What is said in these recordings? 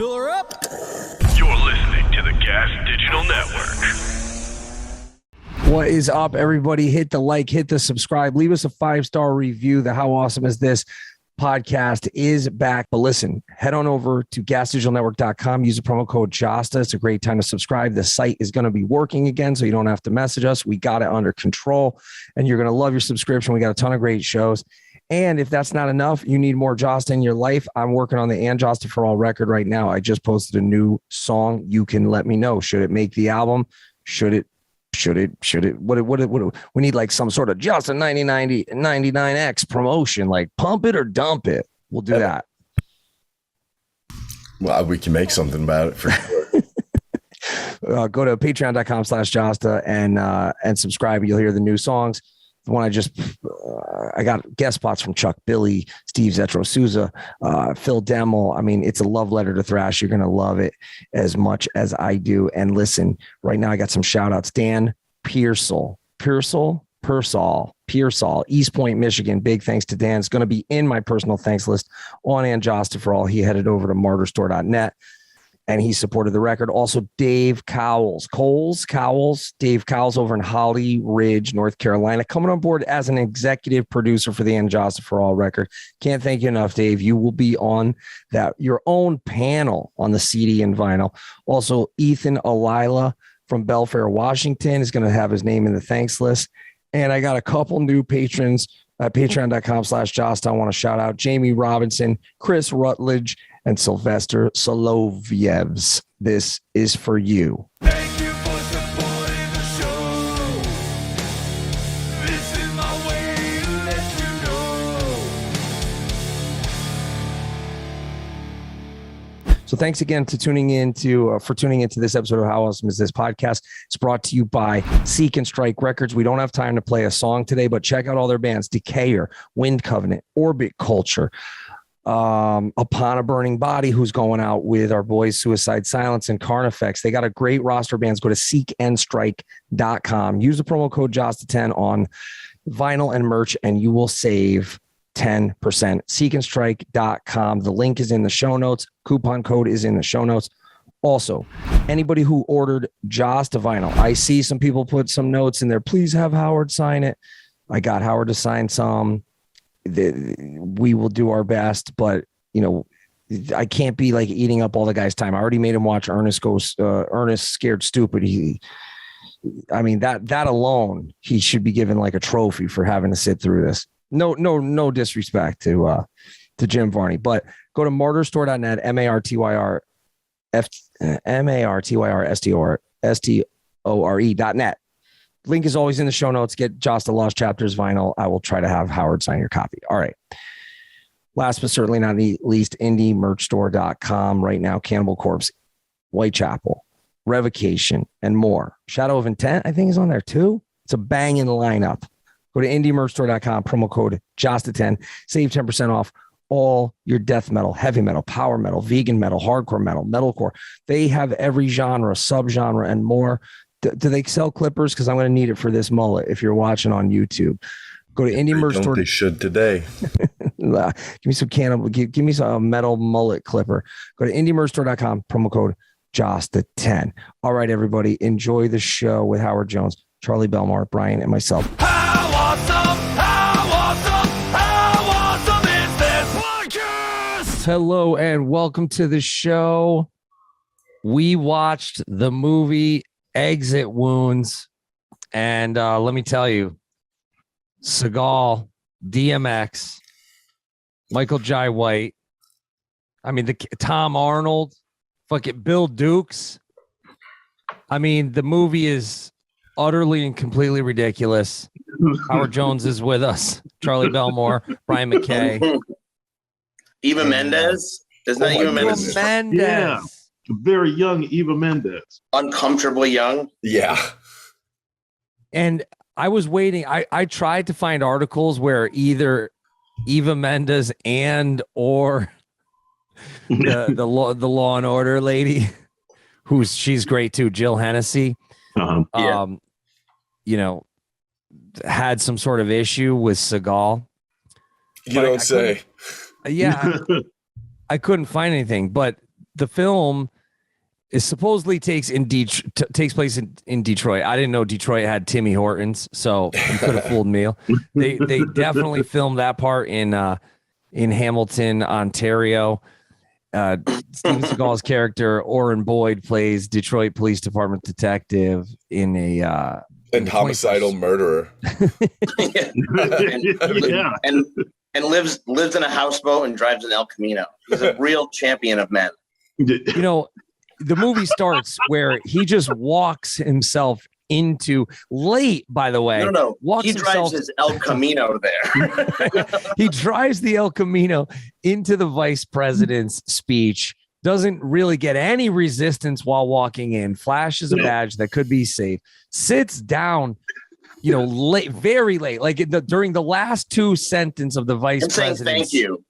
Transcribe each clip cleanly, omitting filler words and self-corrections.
Fill her up. You're listening to the Gas Digital Network. What is up, everybody? Hit the like, hit the subscribe, leave us a 5-star review. The How Awesome Is This podcast is back. But listen, head on over to gasdigitalnetwork.com. Use the promo code Jasta. It's a great time to subscribe. The site is going to be working again, so you don't have to message us. We got it under control, and you're going to love your subscription. We got a ton of great shows. And if that's not enough, you need more Jasta in your life. I'm working on the And Jasta for All record right now. I just posted a new song. You can let me know. Should it make the album? Should it? What we need, like some sort of Jasta 99X promotion, like pump it or dump it. We'll do that. Well, we can make something about it for sure. Go to patreon.com/Jasta and subscribe. You'll hear the new songs. The one I got guest spots from Chuck Billy, Steve Zetro Souza, Phil Demmel. I mean, it's a love letter to thrash. You're going to love it as much as I do. And listen, right now I got some shout outs. Dan Pearsall, East Point, Michigan. Big thanks to Dan. It's going to be in my personal thanks list on And Jasta for All. He headed over to martyrstore.net. And he supported the record. Also, Dave Cowles over in Holly Ridge, North Carolina, coming on board as an executive producer for the And Jasta for All record. Can't thank you enough, Dave. You will be on your own panel on the CD and vinyl. Also, Ethan Alila from Belfair, Washington is going to have his name in the thanks list. And I got a couple new patrons at patreon.com/Jasta. I want to shout out Jamie Robinson, Chris Rutledge, and Sylvester Solovyevs. This is for you. Thank you for supporting the show. This is my way to let you know. So thanks again for tuning into this episode of How Awesome Is This podcast. It's brought to you by Seek and Strike Records. We don't have time to play a song today, but check out all their bands: Decayer, Wind Covenant, Orbit Culture, Upon a Burning Body, who's going out with our boys Suicide Silence and Carnifex. They got a great roster of bands. Go to seekandstrike.com. Use the promo code Jasta10 on vinyl and merch, and you will save 10%. Seekandstrike.com. The link is in the show notes. Coupon code is in the show notes. Also, anybody who ordered Jasta vinyl, I see some people put some notes in there. Please have Howard sign it. I got Howard to sign some. We will do our best, but I can't be like eating up all the guy's time. I already made him watch Ernest Scared Stupid. That alone, he should be given like a trophy for having to sit through this. No disrespect to Jim Varney, but go to martyrstore.net, martyrstore.net. Link is always in the show notes. Get Jasta Lost Chapters vinyl. I will try to have Howard sign your copy. All right. Last but certainly not least, indiemerchstore.com. Right now, Cannibal Corpse, Whitechapel, Revocation, and more. Shadow of Intent, I think, is on there too. It's a banging lineup. Go to indiemerchstore.com, promo code Jasta10. Save 10% off all your death metal, heavy metal, power metal, vegan metal, hardcore metal, metalcore. They have every genre, subgenre, and more. Do they sell clippers? Because I'm going to need it for this mullet if you're watching on YouTube. Go to Indie Merch Store. They should today. Give me some cannibal. Give me some metal mullet clipper. Go to indiemerchstore.com, promo code Jasta10. All right, everybody. Enjoy the show with Howard Jones, Charlie Belmar, Brian, and myself. How awesome is this podcast? Hello, and welcome to the show. We watched the movie Exit Wounds, and let me tell you, Seagal, DMX, Michael Jai White, Tom Arnold, fucking Bill Dukes. The movie is utterly and completely ridiculous. Howard Jones is with us, Charlie Belmore, Brian McKay, Eva Mendes. Isn't that Eva Mendes? Yeah. Very young Eva Mendes. Uncomfortably young. Yeah. And I was waiting. I tried to find articles where either Eva Mendes or the Law and Order lady, she's great too, Jill Hennessy, had some sort of issue with Seagal. You don't say. Yeah, I couldn't find anything, but the film is supposedly takes place in Detroit. I didn't know Detroit had Timmy Hortons, so you could have fooled me. They definitely filmed that part in Hamilton, Ontario. Steven Seagal's character Orin Boyd plays Detroit Police Department detective in a and homicidal murderer. Yeah. And lives in a houseboat and drives an El Camino. He's a real champion of men. You know, the movie starts where he just walks himself into late, by the way. No. Walks He drives his El Camino there. He drives the El Camino into the vice president's speech, doesn't really get any resistance while walking in, flashes a badge that could be safe, sits down, you know, late, very late, like during the last two sentences of the vice president. Saying thank you.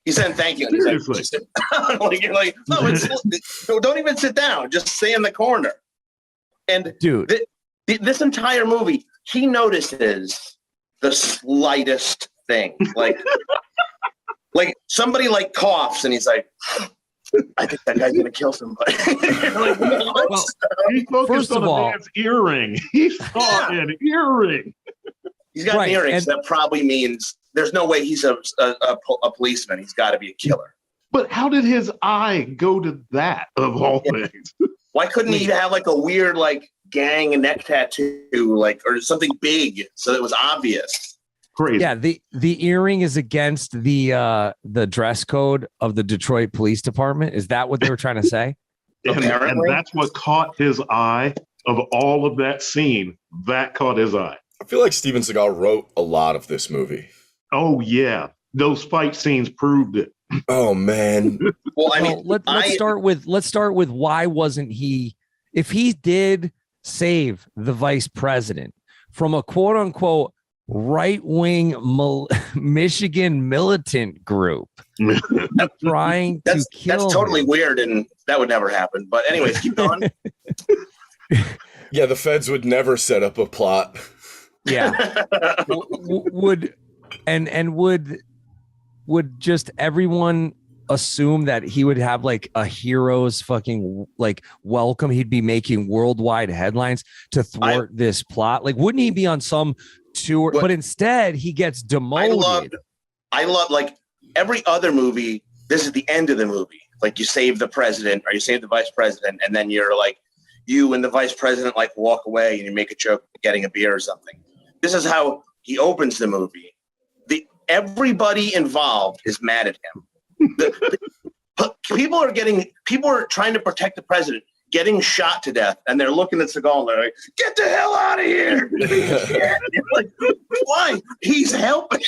He said thank you. And he's like, just sit down. Like, you're like, no, don't even sit down. Just stay in the corner. And dude, this entire movie, he notices the slightest thing. Like somebody like coughs and he's like, I think that guy's gonna kill somebody. Like, what? Well, he focused on a man's earring. He saw an earring. He's got earrings. That probably means there's no way he's a policeman. He's got to be a killer. But how did his eye go to that of all things? Why couldn't he have like a weird like gang and neck tattoo, like, or something big so it was obvious? Crazy. Yeah, the earring is against the dress code of the Detroit Police Department. Is that what they were trying to say? and that's what caught his eye of all of that scene. That caught his eye. I feel like Steven Seagal wrote a lot of this movie. Oh yeah, those fight scenes proved it. Oh man. Well, I mean, let's start with why wasn't he? If he did save the vice president from a quote unquote right-wing Michigan militant group trying to kill that's totally him. Weird, and that would never happen. But anyways, keep going. Yeah, the feds would never set up a plot. Yeah. Would just everyone assume that he would have like a hero's fucking like welcome? He'd be making worldwide headlines to thwart this plot. Like, wouldn't he be on some tour? But instead, he gets demoted. I love like every other movie. This is the end of the movie. Like, you save the president or you save the vice president, and then you're like, you and the vice president like walk away and you make a joke getting a beer or something. This is how he opens the movie. Everybody involved is mad at him. People are trying to protect the president, getting shot to death, and they're looking at Seagal and they're like, "Get the hell out of here!" You're like, why? He's helping.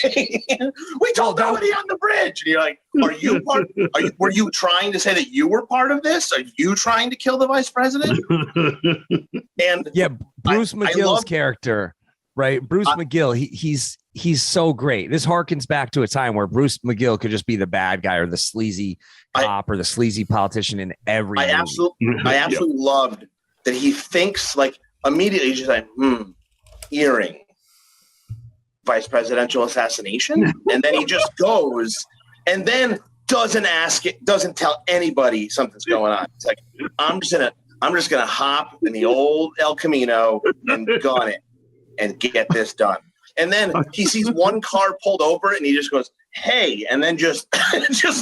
We told nobody on the bridge. And you're like, "Are you part? Were you trying to say that you were part of this? Are you trying to kill the vice president?" And yeah, Bruce McGill's character, right? Bruce McGill, he's so great. This harkens back to a time where Bruce McGill could just be the bad guy or the sleazy cop or the sleazy politician in every movie. I absolutely loved that he thinks like immediately he's just like, earring, vice presidential assassination. And then he just goes and then doesn't tell anybody something's going on. It's like, I'm just gonna hop in the old El Camino and gun it and get this done. And then he sees one car pulled over and he just goes, "Hey," and then just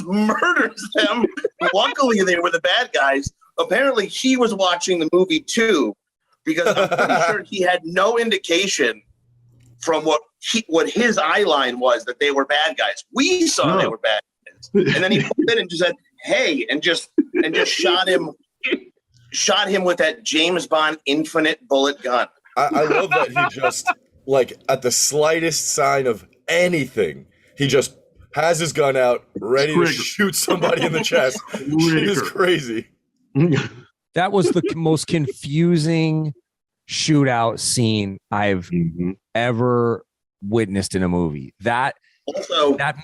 murders them. Luckily, they were the bad guys. Apparently, he was watching the movie too, because I'm pretty sure he had no indication from what his eye line was that they were bad guys. We saw they were bad guys. And then he pulled in and just said, "Hey," and just shot him with that James Bond infinite bullet gun. I love that he just, like, at the slightest sign of anything, he just has his gun out, ready to shoot somebody in the chest. It is crazy. That was the most confusing shootout scene I've ever witnessed in a movie. That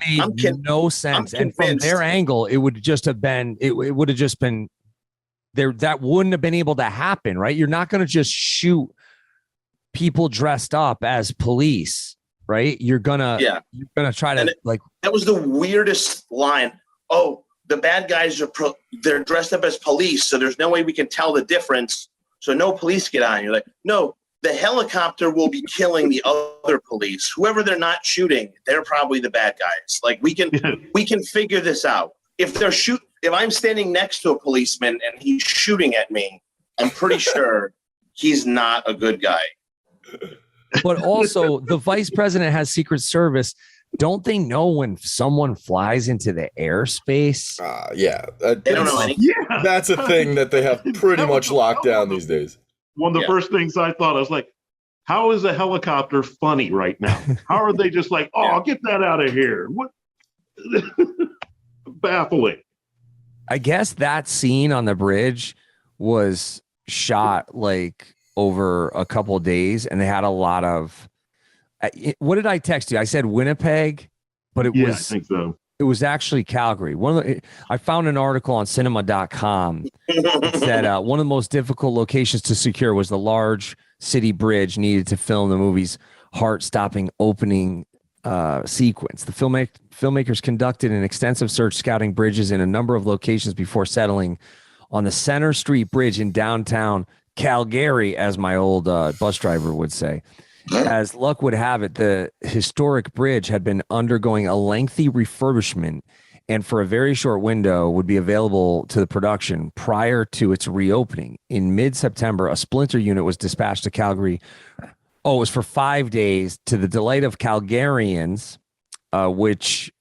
made no sense. And from their angle, it would just have been, it would have just been there. That wouldn't have been able to happen, right? You're not going to just shoot people dressed up as police, right? You're gonna try to like. That was the weirdest line. Oh, the bad guys they're dressed up as police, so there's no way we can tell the difference. So no police get on. You're like, no, the helicopter will be killing the other police. Whoever they're not shooting, they're probably the bad guys. Like we can figure this out. If I'm standing next to a policeman and he's shooting at me, I'm pretty sure he's not a good guy. But also, the vice president has Secret Service. Don't they know when someone flies into the airspace? Yeah. They don't know anything. Yeah. That's a thing that they have pretty much locked down these days. One of the first things I thought, I was like, how is a helicopter funny right now? How are they just like, oh, get that out of here? What? Baffling. I guess that scene on the bridge was shot like over a couple of days, and they had a lot of. What did I text you? I said Winnipeg, but it was. I think so. It was actually Calgary. I found an article on cinema.com that said one of the most difficult locations to secure was the large city bridge needed to film the movie's heart-stopping opening sequence. The filmmakers conducted an extensive search scouting bridges in a number of locations before settling on the Center Street Bridge in downtown Calgary, as my old bus driver would say. As luck would have it, the historic bridge had been undergoing a lengthy refurbishment and for a very short window would be available to the production prior to its reopening. In mid-September, a splinter unit was dispatched to Calgary. Oh, it was for 5 days to the delight of Calgarians, which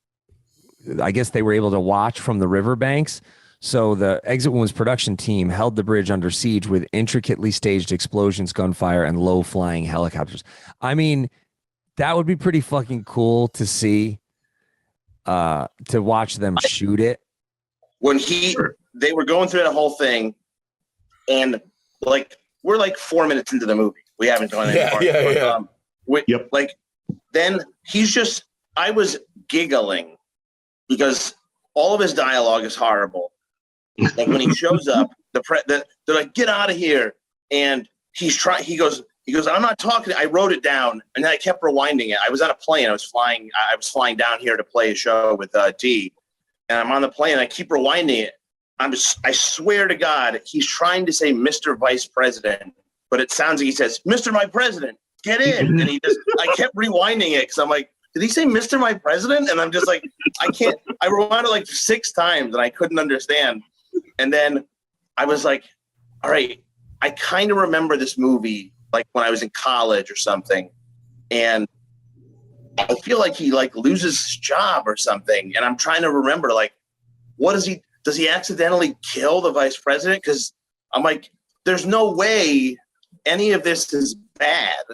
I guess they were able to watch from the riverbanks. So the Exit Wounds production team held the bridge under siege with intricately staged explosions, gunfire, and low-flying helicopters. I mean, that would be pretty fucking cool to see, to watch them shoot it. When they were going through the whole thing, and like we're like 4 minutes into the movie. We haven't gone any farther. Like then I was giggling because all of his dialogue is horrible. Like when he shows up, they're like, "Get out of here!" And he goes, "I'm not talking." I wrote it down, and then I kept rewinding it. I was on a plane. I was flying down here to play a show with T, and I'm on the plane. And I keep rewinding it. I swear to God, he's trying to say "Mr. Vice President," but it sounds like he says, "Mr. My President, get in." And I kept rewinding it because I'm like, did he say "Mr. My President"? And I'm just like, I can't. I rewound it like 6 times, and I couldn't understand. And then I was like, all right, I kind of remember this movie like when I was in college or something. And I feel like he like loses his job or something. And I'm trying to remember, like, does he accidentally kill the vice president? Because I'm like, there's no way any of this is bad.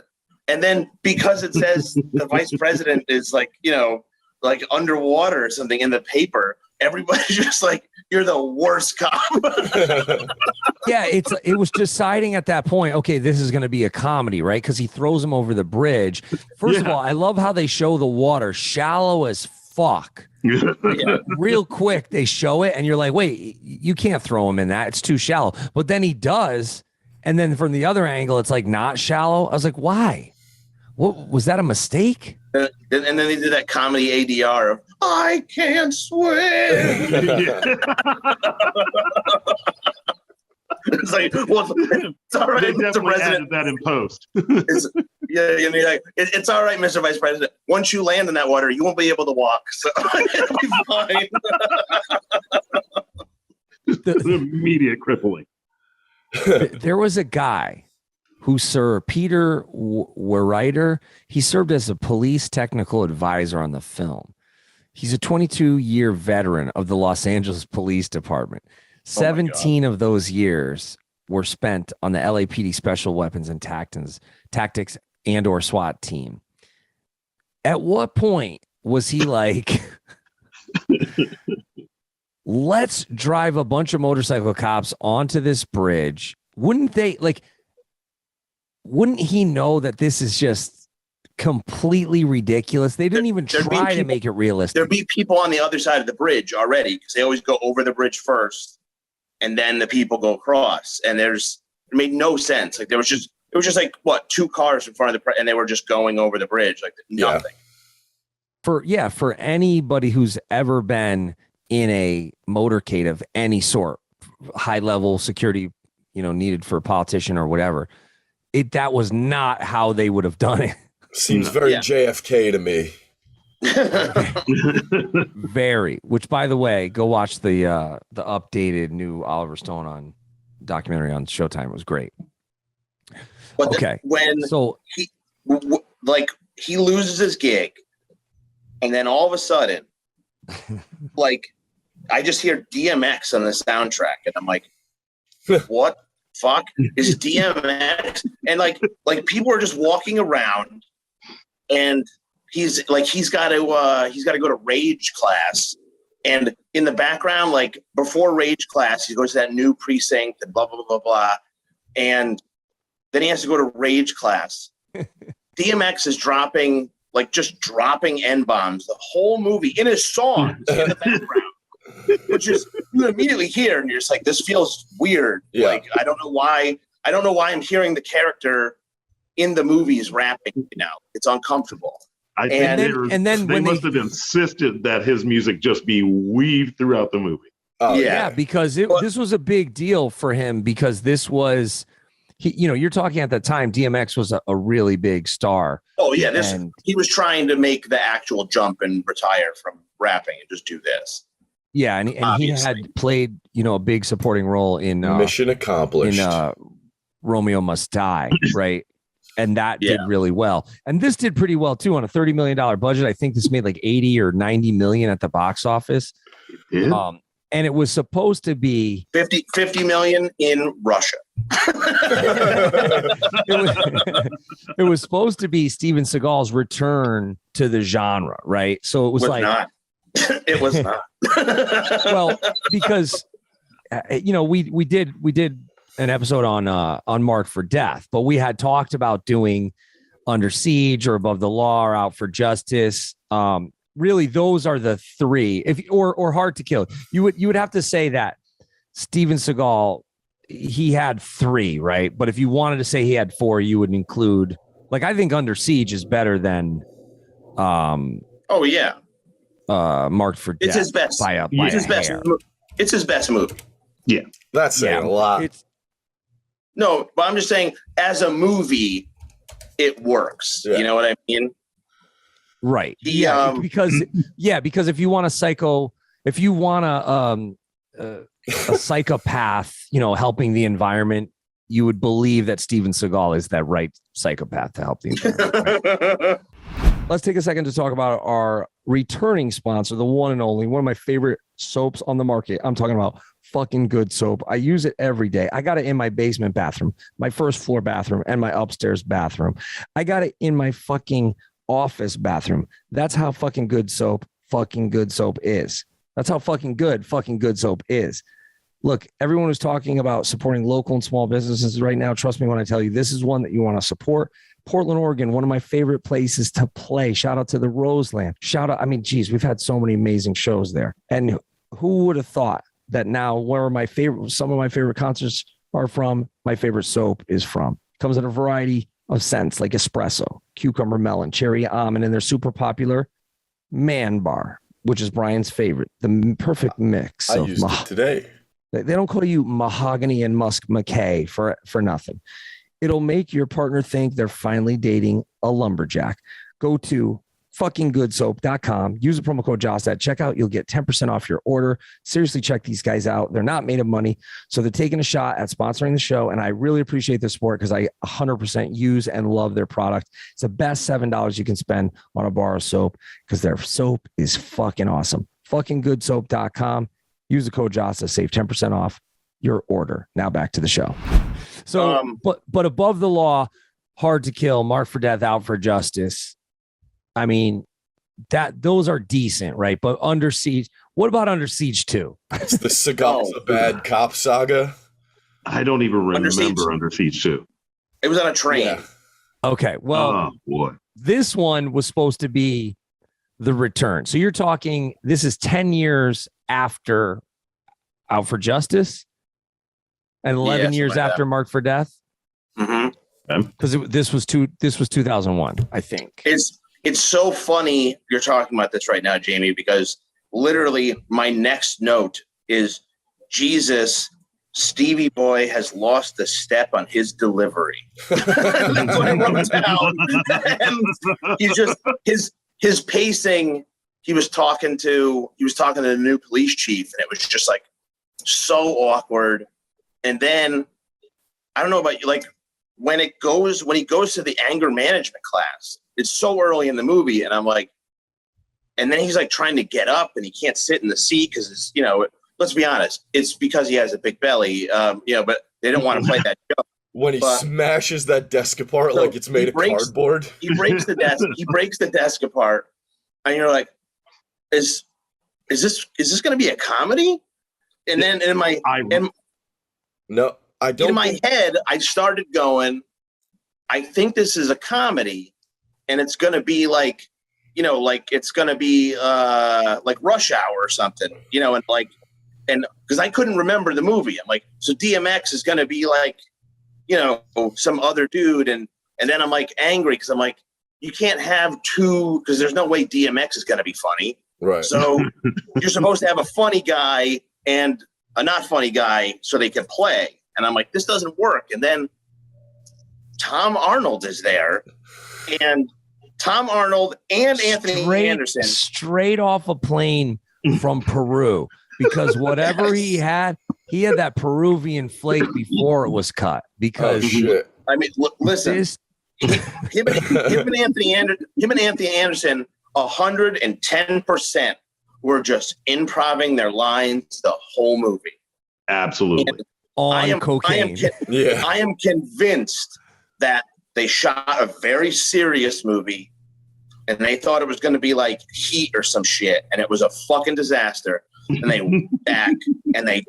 And then because it says the vice president is like, like underwater or something in the paper, everybody's just like, you're the worst cop. Yeah, it was deciding at that point, okay, this is going to be a comedy, right? Because he throws him over the bridge. First of all, I love how they show the water shallow as fuck. Real quick, they show it, and you're like, wait, you can't throw him in that. It's too shallow. But then he does, and then from the other angle, it's like not shallow. I was like, why? What was that a mistake? And then they did that comedy ADR of "I can't swim." It's like, well, it's all right, They Mr. definitely President. added that in post. You're like, it's all right, Mr. Vice President. Once you land in that water, you won't be able to walk, so it'll be fine. Immediate crippling. There was a guy who served, Peter Werreiter. He served as a police technical advisor on the film. He's a 22-year veteran of the Los Angeles Police Department. 17 of those years were spent on the LAPD Special Weapons and Tactics and or SWAT team. At what point was he like, let's drive a bunch of motorcycle cops onto this bridge? Wouldn't he know that this is just completely ridiculous? They didn't even try to make it realistic. There'd be people on the other side of the bridge already because they always go over the bridge first, and then the people go across. And it made no sense. Like it was just like what, 2 cars in front of and they were just going over the bridge like nothing. For anybody who's ever been in a motorcade of any sort, high level security, needed for a politician or whatever. That was not how they would have done it. Seems very JFK to me. Very. Which, by the way, go watch the updated new Oliver Stone on documentary on Showtime. It was great. But okay. He loses his gig, and then all of a sudden, I just hear DMX on the soundtrack, and I'm like, what fuck is DMX? And people are just walking around, and he's got to go to rage class, and in the background, before rage class, he goes to that new precinct and blah blah blah blah, and then he has to go to rage class. DMX is dropping N-bombs the whole movie in his songs in the background, which is you immediately hear and you're just like, this feels weird. Yeah. I don't know why I'm hearing the character in the movies rapping. It's uncomfortable. I think they must have insisted that his music just be weaved throughout the movie. Yeah, because this was a big deal for him, because this was. You're talking at that time, DMX was a really big star. Oh yeah, he was trying to make the actual jump and retire from rapping and just do this. Yeah, and he had played, a big supporting role in Mission Accomplished. In Romeo Must Die, right? And that did really well. And this did pretty well too on a $30 million budget. I think this made 80 or 90 million at the box office. It did. And it was supposed to be 50 million in Russia. it was supposed to be Steven Seagal's return to the genre, right? So it was not. It was not. Well, because we did an episode on Marked for Death, but we had talked about doing Under Siege or Above the Law or Out for Justice. Really, those are the three. Or Hard to Kill. You would have to say that Steven Seagal, he had three, right? But if you wanted to say he had four, you would include, I think Under Siege is better than Marked for Death. It's his best. It's his best movie. Yeah. That's saying a lot. No, but I'm just saying, as a movie, it works. Yeah. You know what I mean? Right. Because if you want a psychopath, helping the environment, you would believe that Steven Seagal is that right psychopath to help the environment. Right? Let's take a second to talk about our returning sponsor, the one and only, one of my favorite soaps on the market. I'm talking about Fucking Good Soap. I use it every day. I got it in my basement bathroom, my first floor bathroom, and my upstairs bathroom. I got it in my fucking office bathroom. That's how fucking good soap is. That's how fucking good soap is. Look, everyone who's talking about supporting local and small businesses right now, trust me when I tell you, this is one that you want to support. Portland, Oregon, one of my favorite places to play. Shout out to the Roseland. We've had so many amazing shows there. And who would have thought that now some of my favorite concerts are from, my favorite soap is from. Comes in a variety of scents like espresso, cucumber melon, cherry almond, and their super popular Man Bar, which is Brian's favorite. The perfect mix. I used it today. They don't call you mahogany and musk McKay for nothing. It'll make your partner think they're finally dating a lumberjack. Go to fuckinggoodsoap.com. Use the promo code Jasta at checkout. You'll get 10% off your order. Seriously, check these guys out. They're not made of money, so they're taking a shot at sponsoring the show, and I really appreciate their support because I 100% use and love their product. It's the best $7 you can spend on a bar of soap because their soap is fucking awesome. Fuckinggoodsoap.com. Use the code Jasta, save 10% off your order. Now back to the show. So, but Above the Law, Hard to Kill, Marked for Death, Out for Justice. I mean, those are decent, right? But Under Siege, what about Under Siege 2? It's the Seagal's a bad cop saga. I don't even remember Under Siege 2. It was on a train. Yeah. Okay, well, this one was supposed to be the return. So you're talking, this is 10 years after Out for Justice and 11 years after Marked for Death. Mm-hmm. Because this was 2001, I think. It's so funny you're talking about this right now, Jamie, because literally my next note is, Jesus, Stevie Boy has lost a step on his delivery. That's what I wrote down. And he's just his pacing. He was talking to the new police chief, and it was just like so awkward. And then I don't know about you, like when he goes to the anger management class, it's so early in the movie, and I'm like, and then he's like trying to get up, and he can't sit in the seat because it's, you know, let's be honest, it's because he has a big belly, you know, but they don't want to play that joke. When he smashes that desk apart like it's made of cardboard. He breaks the desk. He breaks the desk apart, and you're like, is this going to be a comedy? And then in my head, I started going, I think this is a comedy, and it's going to be like, you know, like it's going to be like Rush Hour or something, you know, and because I couldn't remember the movie. I'm like, so DMX is going to be like, you know, some other dude. And then I'm like angry because I'm like, you can't have two, because there's no way DMX is going to be funny. Right. So you're supposed to have a funny guy and a not funny guy so they can play. And I'm like, this doesn't work. And then Tom Arnold is there, and Tom Arnold and Anthony Anderson. Straight off a plane from Peru. Because whatever he had that Peruvian flake before it was cut. Because I mean, listen, him and Anthony Anderson, 110% were just improving their lines the whole movie. Absolutely. And on cocaine. I am convinced that they shot a very serious movie, and they thought it was going to be like Heat or some shit, and it was a fucking disaster. And they went back, and they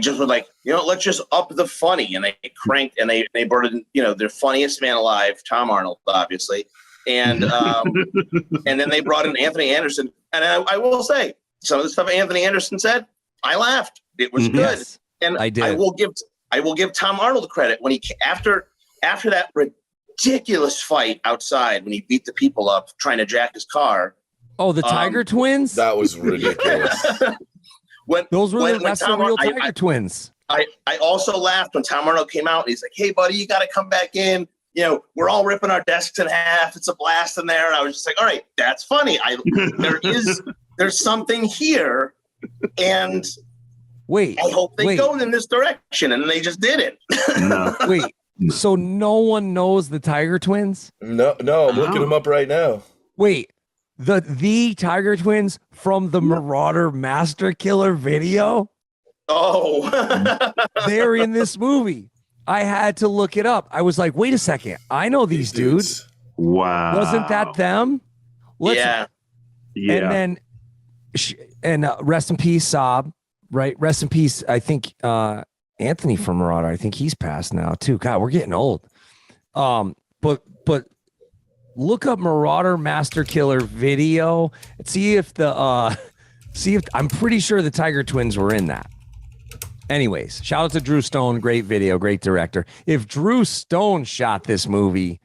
just were like, you know, let's just up the funny, and they cranked, and they brought in, you know, their funniest man alive, Tom Arnold, obviously, and and then they brought in Anthony Anderson, and I will say some of the stuff Anthony Anderson said, I laughed. It was good, Yes, and I did. I will give Tom Arnold credit when he after that ridiculous fight outside when he beat the people up trying to jack his car. Oh, the Tiger Twins? That was ridiculous. Those were the real Tiger Twins. I also laughed when Tom Arnold came out and he's like, hey, buddy, you got to come back in. You know, we're all ripping our desks in half. It's a blast in there. And I was just like, all right, that's funny. There's something here. And wait, I hope they go in this direction. And they just didn't. No. Wait, so no one knows the Tiger Twins? No, I'm looking them up right now. Wait. The Tiger Twins from the Marauder Master Killer video? Oh. They're in this movie. I had to look it up. I was like, wait a second. I know these dudes. Wow. Wasn't that them? Yeah. And then, rest in peace, Saab, right? Rest in peace. I think Anthony from Marauder, I think he's passed now too. God, we're getting old. But look up Marauder Master Killer video and see if I'm pretty sure the Tiger Twins were in that. Anyways, shout out to Drew Stone. Great video, great director. If Drew Stone shot this movie,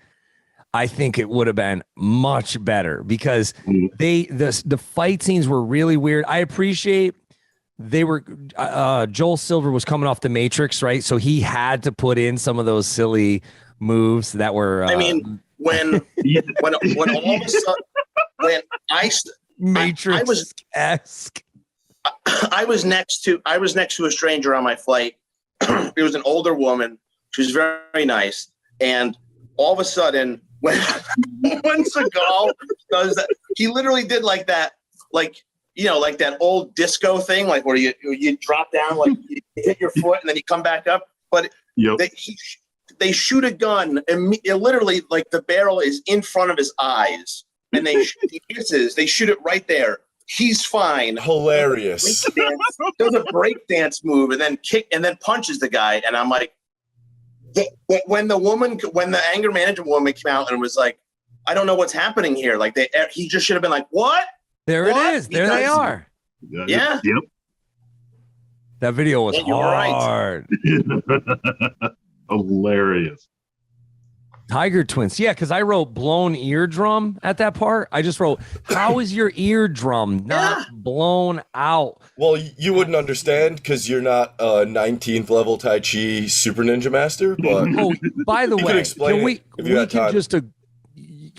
I think it would have been much better because the fight scenes were really weird. I appreciate they were Joel Silver was coming off The Matrix, right? So he had to put in some of those silly moves that were. I mean, when all of a sudden when Matrix-esque. I was next to a stranger on my flight. It was an older woman. She was very, very nice. And all of a sudden, when Seagal does that, he literally did like that, like, you know, like that old disco thing, like where you drop down, like you hit your foot and then you come back up. But they shoot a gun and literally like the barrel is in front of his eyes, and he misses. They shoot it right there. He's fine. Hilarious. Does a break dance move and then punches the guy. And I'm like, when the anger management woman came out and was like, I don't know what's happening here. Like he just should have been like, what? There it is. There they are. Yeah. Yep. That video was hard. Hilarious. Tiger Twins. Yeah, because I wrote blown eardrum at that part. I just wrote, how is your eardrum not blown out? Well, you wouldn't understand because you're not a 19th level Tai Chi super ninja master. But Oh, by the you can way, explain can we, it if you had time.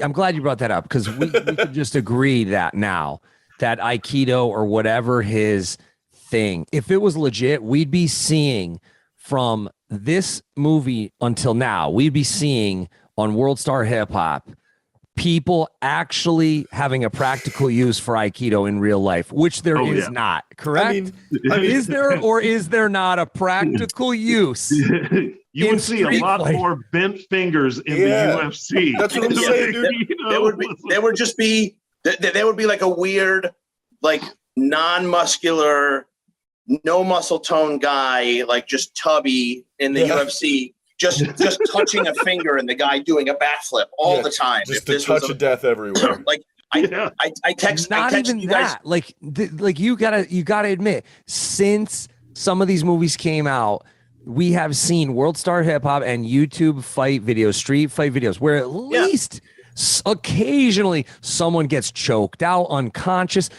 I'm glad you brought that up because we could just agree that now that Aikido or whatever his thing, if it was legit, we'd be seeing from this movie until now, we'd be seeing on World Star Hip Hop people actually having a practical use for Aikido in real life, which there is not, correct? I mean, Is there or is there not a practical use? You would see a lot more bent fingers in the UFC. That's what I'm saying, dude. There would be like a weird, like non-muscular, no muscle tone guy, like just tubby in the UFC, just touching a finger and the guy doing a backflip all the time. Just the touch of death everywhere. Like I text even you guys. that. Like you gotta admit, since some of these movies came out, we have seen World Star Hip Hop and YouTube fight videos, street fight videos, where at least occasionally someone gets choked out, unconscious.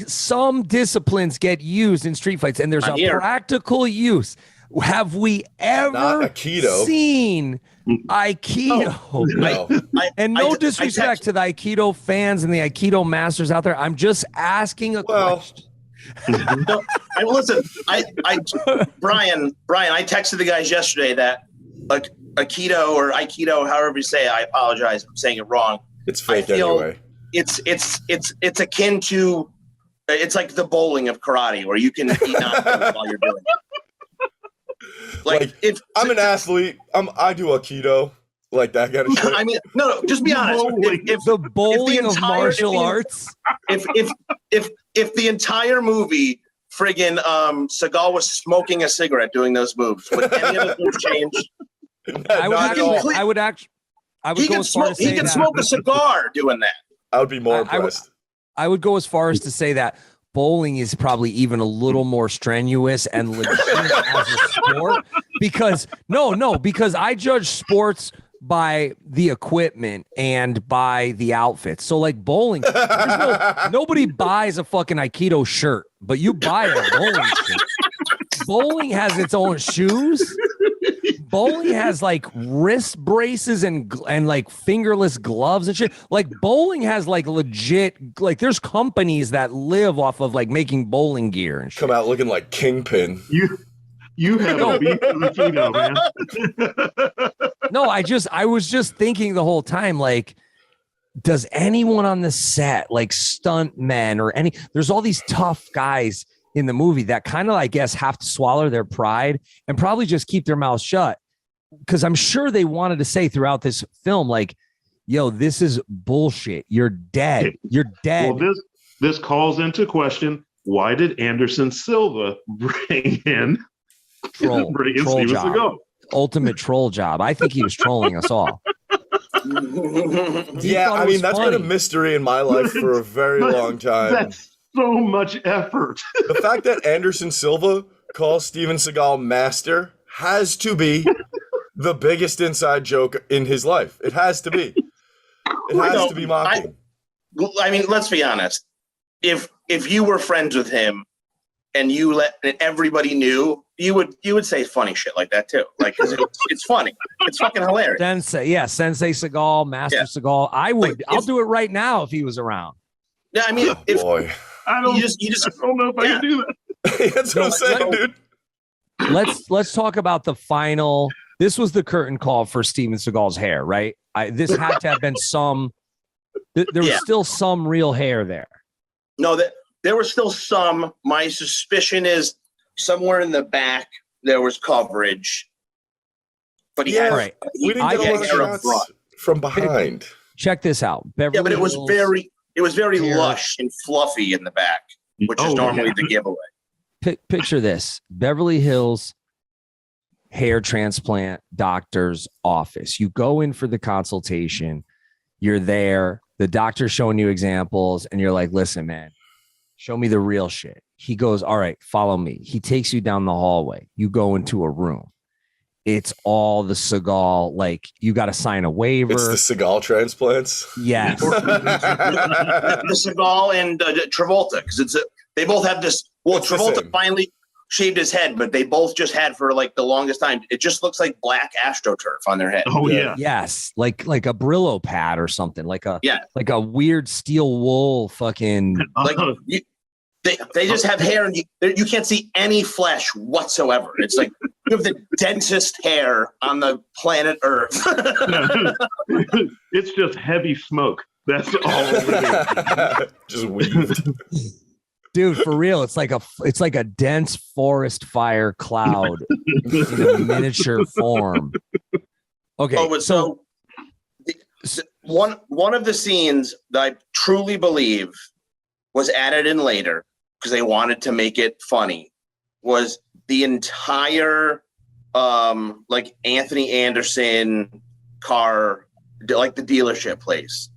Some disciplines get used in street fights, and there's a practical use. Have we ever seen Aikido? No. And no disrespect to the Aikido fans and the Aikido masters out there. I'm just asking a question. No, listen, Brian, I texted the guys yesterday that Aikido or Aikido, however you say it, I apologize, I'm saying it wrong. It's fake anyway. It's akin to, it's like the bowling of karate where you can eat nachos while you're doing it. Like if I'm an athlete, I do Aikido, like that kind of shit. I mean, no, just be honest. If the bowling of martial arts. If the entire movie, friggin' Seagal was smoking a cigarette doing those moves, would any of the moves change? I would go as far as to say he can smoke a cigar doing that. I would be more impressed. I would go as far as to say that bowling is probably even a little more strenuous and legit as a sport because I judge sports by the equipment and by the outfits. So like bowling, nobody buys a fucking Aikido shirt, but you buy a bowling shirt. Bowling has its own shoes. Bowling has like wrist braces and like fingerless gloves and shit. Like bowling has like legit, like there's companies that live off of like making bowling gear and shit. Come out looking like Kingpin. You have a beef with Aikido, man. No, I was just thinking the whole time, like, does anyone on the set, like stunt men or there's all these tough guys in the movie that kind of, I guess, have to swallow their pride and probably just keep their mouths shut. Because I'm sure they wanted to say throughout this film, like, yo, this is bullshit. You're dead. You're dead. Well, this calls into question, why did Anderson Silva bring in troll Steven job. Seagal? Ultimate troll job. I think he was trolling us all. Yeah, I mean, that's been a mystery in my life for a very long time. That's so much effort. The fact that Anderson Silva calls Steven Seagal master has to be the biggest inside joke in his life. It has to be. It has to be mocking. I mean, let's be honest. If you were friends with him and everybody knew, you would say funny shit like that too. Like, 'cause it's funny. It's fucking hilarious. Sensei Seagal, Master Seagal. I'll do it right now if he was around. Yeah, I mean, boy. I don't know if I can do that. That's what I'm saying, dude. Let's talk about the final. This was the curtain call for Steven Seagal's hair, right? This had to have been some. There was still some real hair there. No, there was still some. My suspicion is somewhere in the back there was coverage, but we didn't get a lot of shots from behind. Check this out, Beverly but it was Hills very hair. lush and fluffy in the back, which is normally the giveaway. Picture this: Beverly Hills hair transplant doctor's office. You go in for the consultation. You're there. The doctor's showing you examples, and you're like, "Listen, man, show me the real shit." He goes, "All right, follow me." He takes you down the hallway. You go into a room. it's all the Seagal, like you got to sign a waiver. It's the Seagal transplants. Yes. The Seagal and Travolta, because they both have this. Well, It's the Travolta same. finally shaved his head, but they both just had for like the longest time. It just looks like black AstroTurf on their head. Oh yeah. Yes, like a Brillo pad or something, like a Yeah. like a weird steel wool fucking. Like they just have hair, and you can't see any flesh whatsoever. It's like you have the densest hair on the planet Earth. It's just heavy smoke. That's all it is. Just weaved. Dude, for real, it's like a dense forest fire cloud in a miniature form. Okay, Oh, but so one of the scenes that I truly believe was added in later because they wanted to make it funny was the entire like Anthony Anderson car, like the dealership place.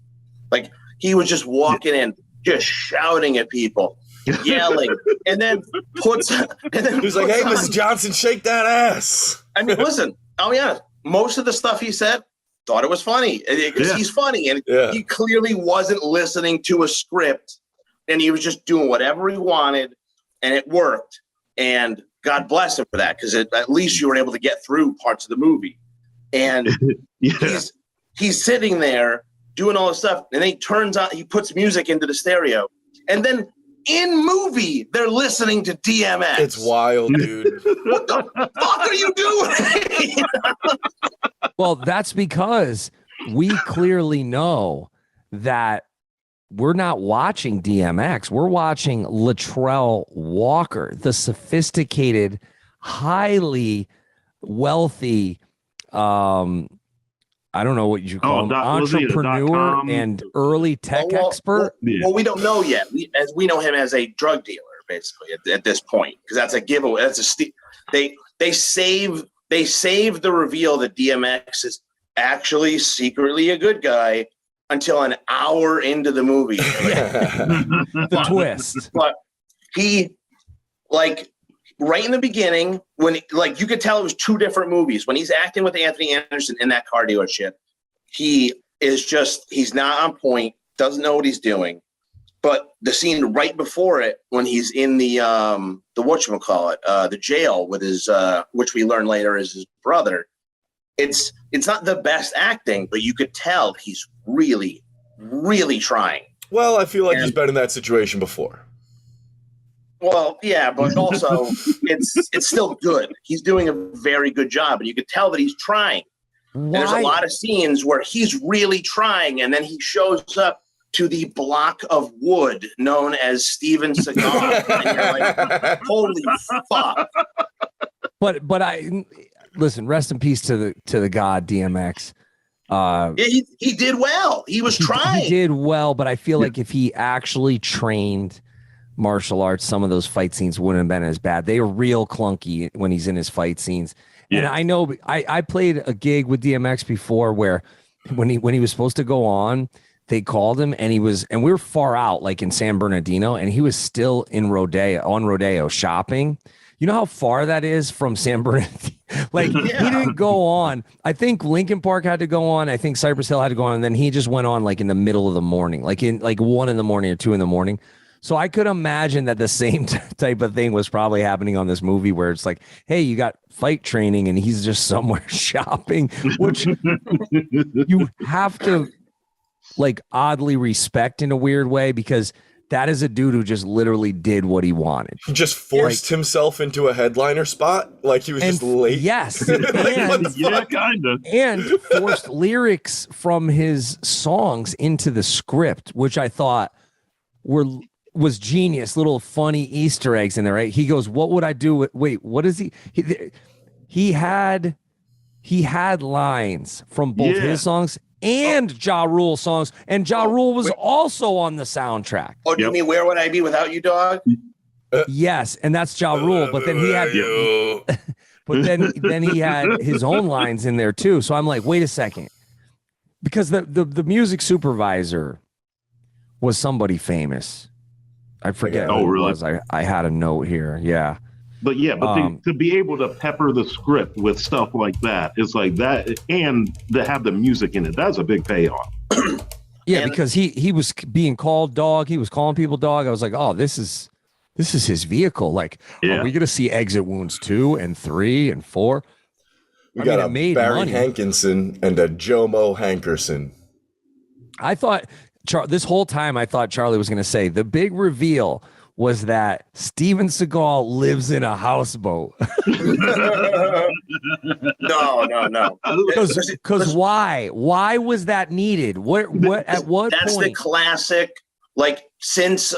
Like he was just walking in, just shouting at people, yelling, and then He's like, "Hey, Mrs. Johnson, shake that ass." I mean, listen, I'll be honest. Most of the stuff he said, thought it was funny because he's funny, and he clearly wasn't listening to a script, and he was just doing whatever he wanted, and it worked. And God bless him for that, because at least you were able to get through parts of the movie. And he's sitting there doing all this stuff, and then he puts music into the stereo, and then in movie they're listening to DMX. It's wild, dude. What the fuck are you doing? well, that's because we clearly know that we're not watching DMX. We're watching Latrell Walker, the sophisticated, highly wealthy, I don't know what you call him, entrepreneur and early tech expert. Well, we don't know yet. We know him as a drug dealer, basically, at this point, because that's a giveaway. They save the reveal that DMX is actually secretly a good guy until an hour into the movie. The twist. But he, like, right in the beginning, when you could tell it was two different movies. When he's acting with Anthony Anderson in that car dealership, he's not on point, doesn't know what he's doing. But the scene right before it, when he's in the whatchamacallit, the jail with his, which we learn later is his brother, it's not the best acting, but you could tell he's really, really trying. Well, I feel like he's been in that situation before. Well, yeah, but also it's still good. He's doing a very good job, and you could tell that he's trying. There's a lot of scenes where he's really trying, and then he shows up to the block of wood known as Steven Seagal, and you're like, holy fuck. But I listen. Rest in peace to the god DMX. He did well. He was trying. He did well, but I feel like if he actually trained martial arts, some of those fight scenes wouldn't have been as bad. They are real clunky when he's in his fight scenes. Yeah. And I know I played a gig with DMX before where when he was supposed to go on, they called him and we were far out, like in San Bernardino, and he was still in Rodeo shopping. You know how far that is from San Bernardino? Like he didn't go on. I think Lincoln Park had to go on. I think Cypress Hill had to go on. And then he just went on like in the middle of the morning, like in like 1 a.m. or 2 a.m. So I could imagine that the same type of thing was probably happening on this movie where it's like, hey, you got fight training and he's just somewhere shopping, which you have to like oddly respect in a weird way, because that is a dude who just literally did what he wanted. He just forced himself into a headliner spot. Like he was just late. Yes. Yeah, kind of. And forced lyrics from his songs into the script, which I thought was genius. Little funny Easter eggs in there, right? He goes, what would I do with, wait, what is he had lines from both his songs and Ja Rule songs, and Ja Rule was also on the soundtrack. Oh, do you mean Where Would I Be Without You, Dog? Yes, and that's Ja Rule, but then he had but then he had his own lines in there too. So I'm like, wait a second. Because the music supervisor was somebody famous. I forget who it was. I had a note here. Yeah. But to be able to pepper the script with stuff like that, it's like that, and to have the music in it, that's a big payoff. Yeah, because he was being called dog. He was calling people dog. I was like, oh, this is his vehicle. Like, are we going to see Exit Wounds 2 and 3 and 4? We got a Barry Hankinson and a Jomo Hankerson. I thought this whole time I thought Charlie was going to say the big reveal was that Steven Seagal lives in a houseboat. No. Because why? Why was that needed? What at what That's point? the classic, like since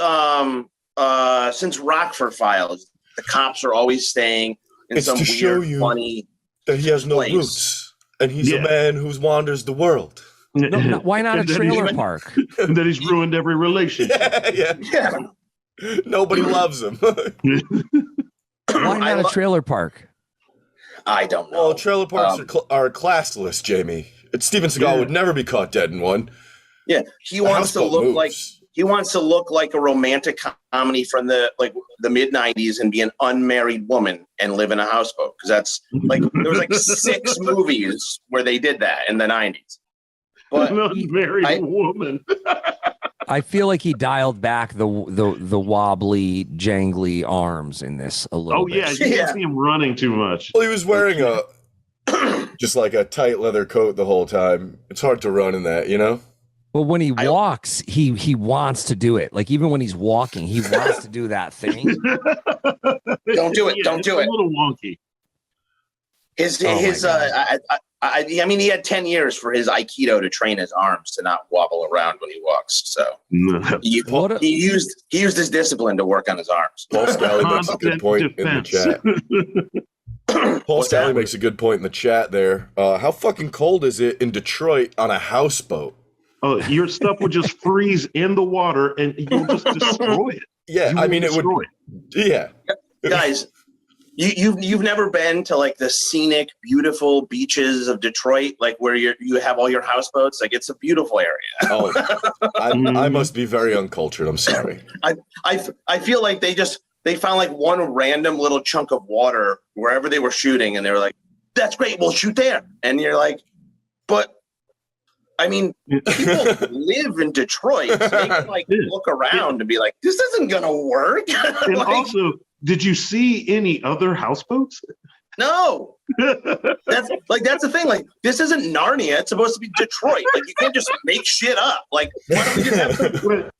Rockford Files, the cops are always staying in some weird, funny that he has no place. Roots, and he's a man who wanders the world. No, why not a trailer park? And that he's ruined every relationship. Yeah. Nobody loves him. Why not a trailer park? I don't know. Well, trailer parks are classless, Jamie. Steven Seagal would never be caught dead in one. Yeah, he wants to look like a romantic comedy from the mid '90s and be an unmarried woman and live in a houseboat, because that's like there was like 6 movies where they did that in the '90s. But an unmarried woman. I feel like he dialed back the wobbly, jangly arms in this a little bit. You didn't see him running too much. Well, he was wearing just like a tight leather coat the whole time. It's hard to run in that, you know? Well, when he walks, he wants to do it. Like, even when he's walking, he wants to do that thing. Don't do it. Don't do it. A little wonky. I mean, he had 10 years for his Aikido to train his arms to not wobble around when he walks. So he used his discipline to work on his arms. Paul Scally makes a good point in the chat. Paul Scally makes a good point in the chat there. How fucking cold is it in Detroit on a houseboat? Oh, your stuff would just freeze in the water and you'll just destroy it. Yeah, I mean, it would. Yeah. Guys, you've never been to like the scenic, beautiful beaches of Detroit, like where you have all your houseboats. Like, it's a beautiful area. Oh, I must be very uncultured. I'm sorry. I feel like they found like one random little chunk of water wherever they were shooting, and they were like, "That's great, we'll shoot there." And you're like, "But I mean, people live in Detroit. So they can like look around and be like, this isn't gonna work." And also, did you see any other houseboats? No. That's the thing. Like, this isn't Narnia. It's supposed to be Detroit. Like, you can't just make shit up. Like, why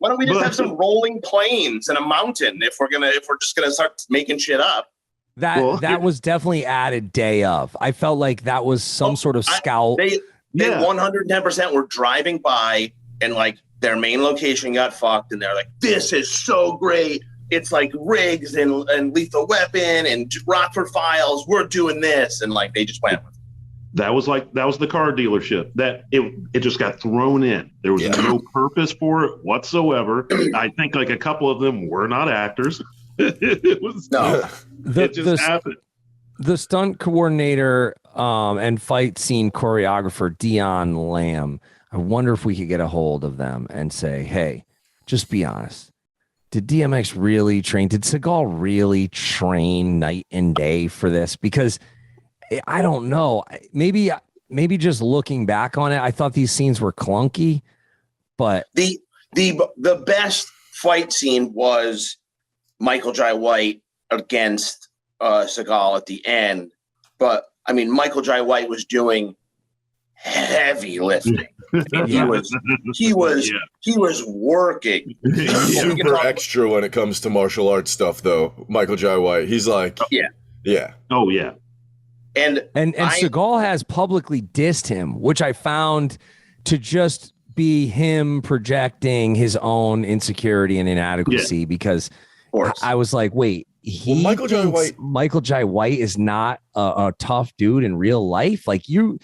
don't we just have some rolling plains and a mountain if we're just gonna start making shit up? That was definitely added day of. I felt like that was some sort of scout. They 110% were driving by and like their main location got fucked, and they're like, "This is so great. It's like Riggs and Lethal Weapon and Rockford Files. We're doing this," and like they just went with it. That was the car dealership that it just got thrown in. There was no purpose for it whatsoever. I think like a couple of them were not actors. It was it just happened. The stunt coordinator and fight scene choreographer, Dion Lamb, I wonder if we could get a hold of them and say, hey, just be honest. Did DMX really train? Did Seagal really train night and day for this? Because I don't know. Maybe just looking back on it, I thought these scenes were clunky, but the best fight scene was Michael Jai White against Seagal at the end. But I mean, Michael Jai White was doing heavy lifting. He was working. Super extra when it comes to martial arts stuff, though. Michael Jai White, he's like, yeah. Oh yeah. And Seagal has publicly dissed him, which I found to just be him projecting his own insecurity and inadequacy. Because I was like, wait, Michael Jai White is not a tough dude in real life. Like you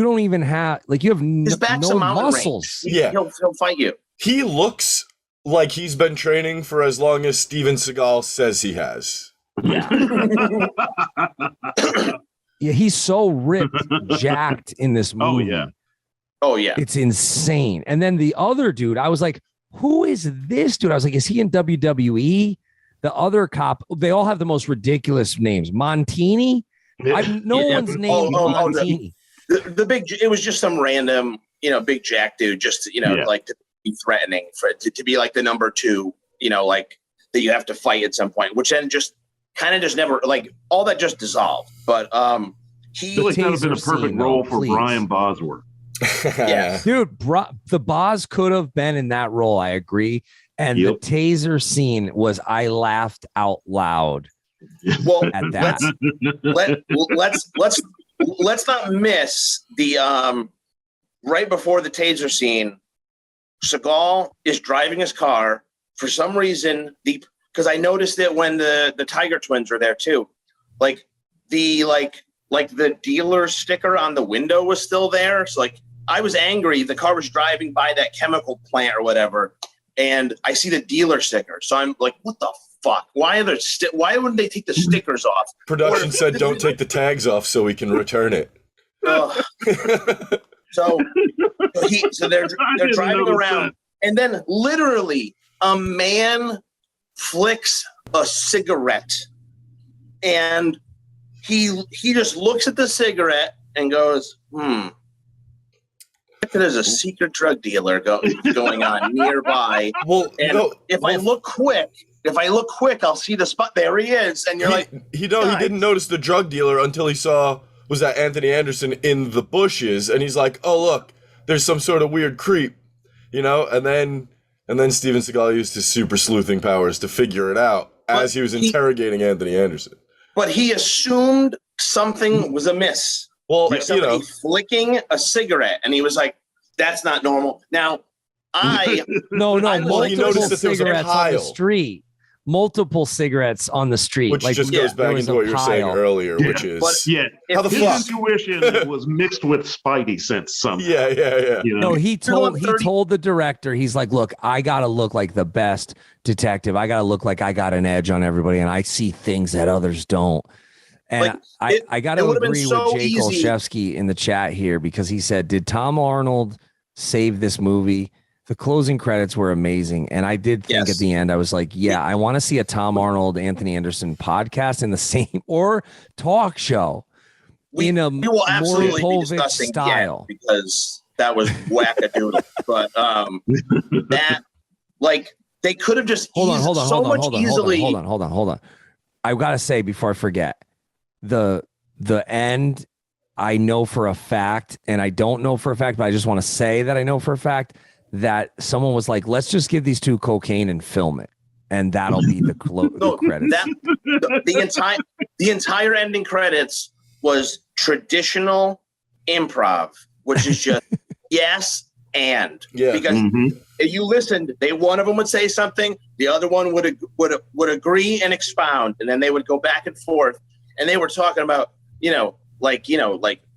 don't even have, like, you have no muscles. Range. Yeah, he'll fight you. He looks like he's been training for as long as Steven Seagal says he has. Yeah. Yeah, he's so ripped, jacked in this movie. Oh yeah. It's insane. And then the other dude, I was like, who is this dude? I was like, is he in WWE? The other cop, they all have the most ridiculous names. Montini. No one's named Montini. The big, it was just some random, big jack dude, just like to be threatening to be like the number 2, like that you have to fight at some point, which then just kind of just never, like, all that just dissolved. But I feel like that would have been a perfect role for Brian Bosworth. Yeah, dude, the Boz could have been in that role. I agree. And the taser scene was, I laughed out loud. Well, at that. Let's not miss the right before the taser scene. Seagal is driving his car for some reason. Because I noticed it when the Tiger Twins were there too. Like the dealer sticker on the window was still there. So like I was angry. The car was driving by that chemical plant or whatever, and I see the dealer sticker. So I'm like, what the fuck? Why wouldn't they take the stickers off? Production said don't take the tags off so we can return it. So they're driving around, and then literally a man flicks a cigarette, and he just looks at the cigarette and goes, there's a secret drug dealer going on nearby. Well, and if I look quick, I'll see the spot. There he is. And he didn't notice the drug dealer until he saw, was that Anthony Anderson in the bushes, and he's like, oh look, there's some sort of weird creep, and then Steven Seagal used his super sleuthing powers to figure it out as he was interrogating Anthony Anderson. But he assumed something was amiss. Well, like somebody flicking a cigarette, and he was like, "That's not normal." Now, multiple he noticed that there was a cigarettes on the street. Multiple cigarettes on the street, which just goes back into what you were saying earlier, which is how the his intuition was mixed with Spidey sense somehow. Yeah. No, he told the director, he's like, look, I gotta look like the best detective. I gotta look like I got an edge on everybody, and I see things that others don't. And I got to agree with Jay Kolshevsky in the chat here, because he said, did Tom Arnold save this movie? The closing credits were amazing. And I did think at the end, I was like, I want to see a Tom Arnold, Anthony Anderson podcast in the same or talk show in a we will absolutely Maury be discussing style, because that was wackadoodle. But that, like, they could have just hold on. I've got to say before I forget, the end, I know for a fact, and I don't know for a fact, but I just want to say that I know for a fact that someone was like, let's just give these 2 cocaine and film it, and that'll be the credits. The entire ending credits was traditional improv, which is just yes and because if you listened, one of them would say something, the other one would agree and expound, and then they would go back and forth, and they were talking about like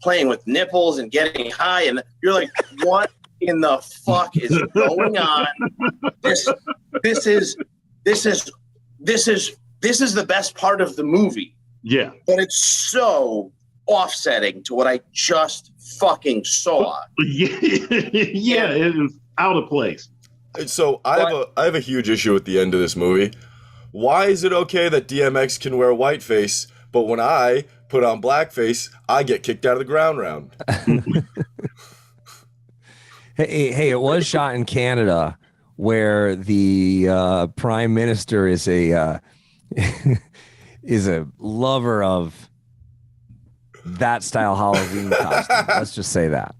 playing with nipples and getting high, and you're like, what in the fuck is going on? This is the best part of the movie. Yeah, but it's so offsetting to what I just fucking saw. Yeah, it is out of place. So I have a huge issue with the end of this movie. Why is it okay that DMX can wear whiteface, but when I put on blackface, I get kicked out of the ground round? Hey, it was shot in Canada, where the prime minister is a lover of that style Halloween costume. Let's just say that.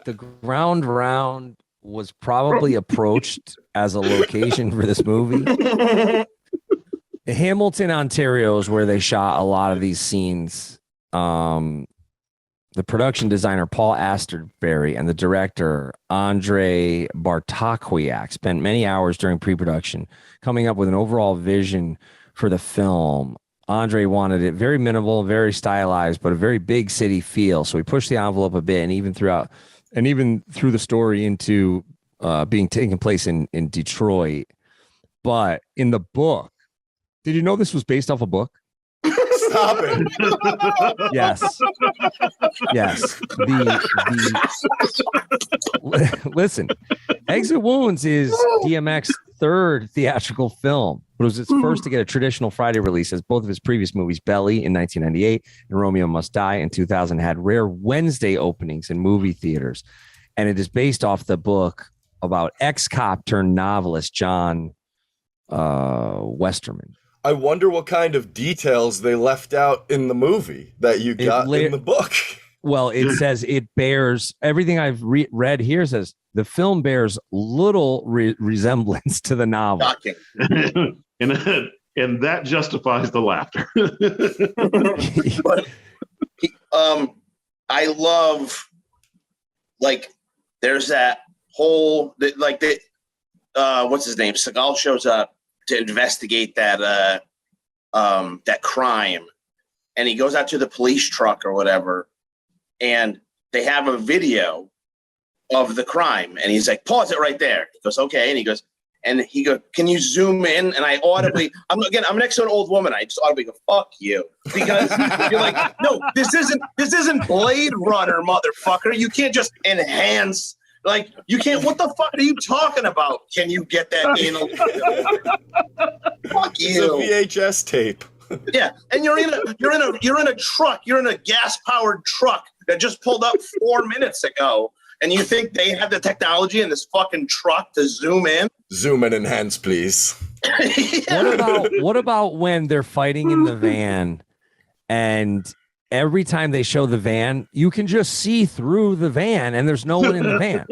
The ground round was probably approached as a location for this movie. Hamilton, Ontario is where they shot a lot of these scenes. The production designer Paul Asterberry and the director Andrzej Bartkowiak spent many hours during pre-production coming up with an overall vision for the film. Andre wanted it very minimal, very stylized, but a very big city feel. So he pushed the envelope a bit, and even through the story into being taken place in Detroit. But in the book, did you know this was based off a book? popping. Yes. Yes. Listen, Exit Wounds is DMX's third theatrical film. It was his first to get a traditional Friday release, as both of his previous movies, Belly in 1998 and Romeo Must Die in 2000, had rare Wednesday openings in movie theaters. And it is based off the book about ex-cop turned novelist John Westermann. I wonder what kind of details they left out in the movie that you got in the book. Well, it says it bears, everything I've read here says the film bears little resemblance to the novel. Shocking. and that justifies the laughter. But I love, like, there's that whole, what's his name? Seagal shows up to investigate that crime, and he goes out to the police truck or whatever, and they have a video of the crime, and he's like, pause it right there. He goes, okay, and he goes, can you zoom in? And I audibly, I'm next to an old woman. I just audibly go, fuck you, because you're like, no, this isn't Blade Runner, motherfucker. You can't just enhance. Like, you can't. What the fuck are you talking about? Can you get that in? Fuck you. It's a VHS tape. Yeah, and you're in a truck. You're in a gas-powered truck that just pulled up 4 minutes ago, and you think they have the technology in this fucking truck to zoom in? Zoom and enhance, please. Yeah. What about when they're fighting in the van, and every time they show the van, you can just see through the van, and there's no one in the van.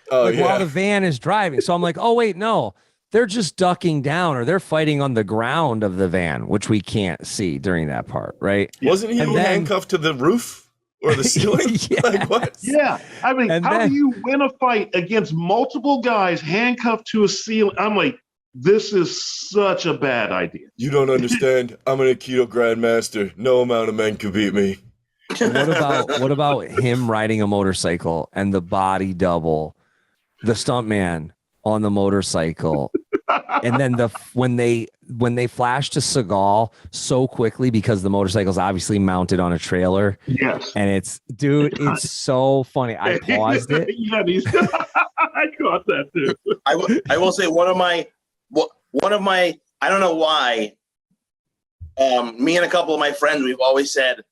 While the van is driving. So I'm like, oh wait, no. They're just ducking down, or they're fighting on the ground of the van, which we can't see during that part, right? Wasn't he handcuffed to the roof or the ceiling? Yes. Like, what? Yeah. I mean, how do you win a fight against multiple guys handcuffed to a ceiling? I'm like, this is such a bad idea. You don't understand. I'm an Aikido grandmaster. No amount of men can beat me. What about him riding a motorcycle and the body double, the stuntman on the motorcycle? And then when they flash to Seagal so quickly, because the motorcycle's obviously mounted on a trailer. Yes. And it's so funny. I paused it. Yeah, I caught that too. I will say one of my I don't know why. Me and a couple of my friends, we've always said,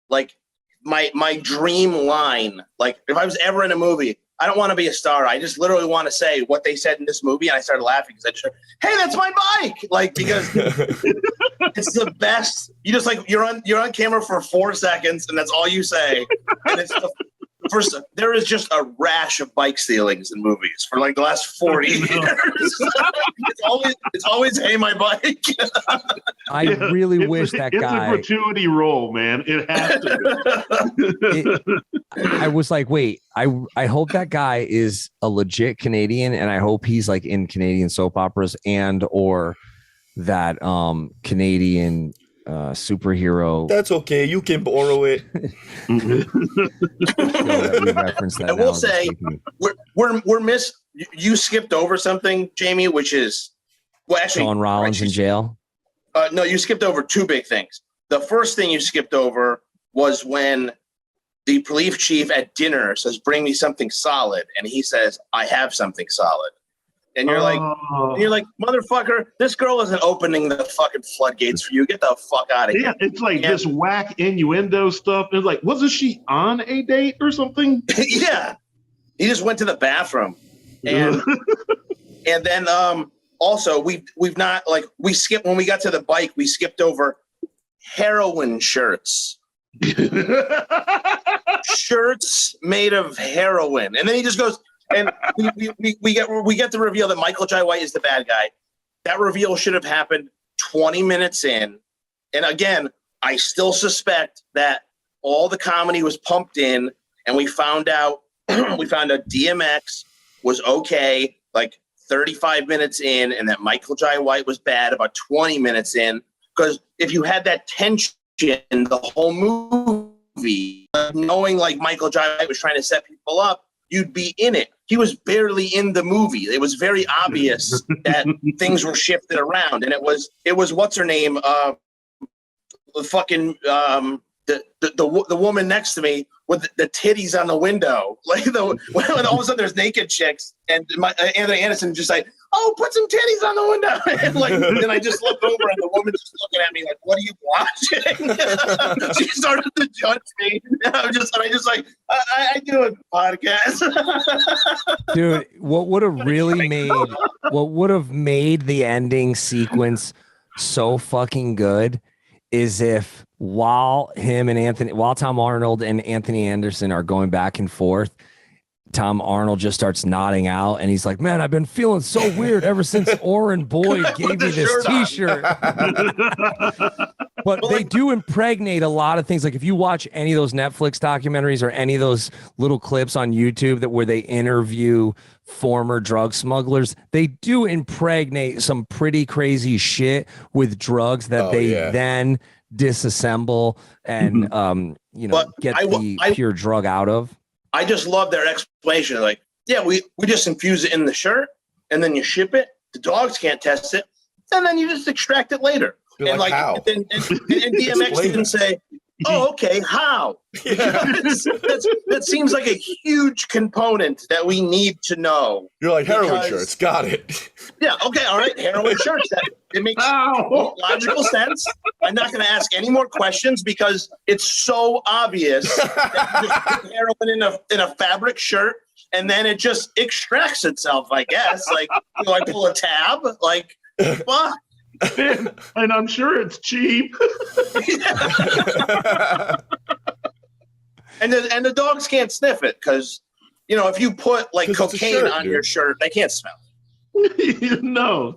like, my dream line, like, if I was ever in a movie, I don't want to be a star. I just literally want to say what they said in this movie. And I started laughing because I just, hey, that's my bike. Like, because it's the best. You just, like, you're on camera for 4 seconds and that's all you say. And it's the first, there is just a rash of bike stealings in movies for like the last 40 years. it's always, hey, my bike. I really wish that guy. It's a gratuity role, man. It has to be. I was like, wait, I hope that guy is a legit Canadian, and I hope he's like in Canadian soap operas and or that Canadian superhero. That's okay. You can borrow it. I will say, you skipped over something, Jamie, which is, well, actually, Sean Rollins in jail. No, you skipped over two big things. The first thing you skipped over was when the police chief at dinner says, bring me something solid. And he says, I have something solid. And you're like, motherfucker, this girl isn't opening the fucking floodgates for you. Get the fuck out of here. Yeah, it's like this whack innuendo stuff. It's like, wasn't she on a date or something? Yeah. He just went to the bathroom. And and then also we've not, like, we skipped, when we got to the bike, we skipped over heroin shirts. Shirts made of heroin. And then he just goes, and we get the reveal that Michael Jai White is the bad guy. That reveal should have happened 20 minutes in. And again, I still suspect that all the comedy was pumped in, and we found out DMX was okay like 35 minutes in, and that Michael Jai White was bad about 20 minutes in. Because if you had that tension the whole movie, knowing like Michael Jai White was trying to set people up, you'd be in it. He was barely in the movie. It was very obvious that things were shifted around, and it was what's her name, fucking the woman next to me with the titties on the window, like when all of a sudden there's naked chicks, and Anthony Anderson just like, oh, put some titties on the window, and like, and I just look over and the woman's just looking at me like, what are you watching? She started to judge me. And I just like, I do a podcast. Dude, what would have made the ending sequence so fucking good is if while Tom Arnold and Anthony Anderson are going back and forth, Tom Arnold just starts nodding out and he's like, man, I've been feeling so weird ever since Orin Boyd gave me this t-shirt. But they do impregnate a lot of things. Like if you watch any of those Netflix documentaries or any of those little clips on YouTube where they interview former drug smugglers, they do impregnate some pretty crazy shit with drugs that then disassemble and get the pure drug out of. I just love their explanation. Like, yeah, we just infuse it in the shirt and then you ship it. The dogs can't test it, and then you just extract it later. You're and like, how? And DMX didn't say, oh, okay, how? Yeah. That seems like a huge component that we need to know. You're like, heroin shirts, got it. Yeah, okay, all right, heroin shirts. It makes logical sense. I'm not going to ask any more questions because it's so obvious that you just put heroin in a fabric shirt and then it just extracts itself, I guess. Like, I pull a tab, like, fuck. And I'm sure it's cheap. And the dogs can't sniff it because, if you put like cocaine on your shirt, they can't smell it. No.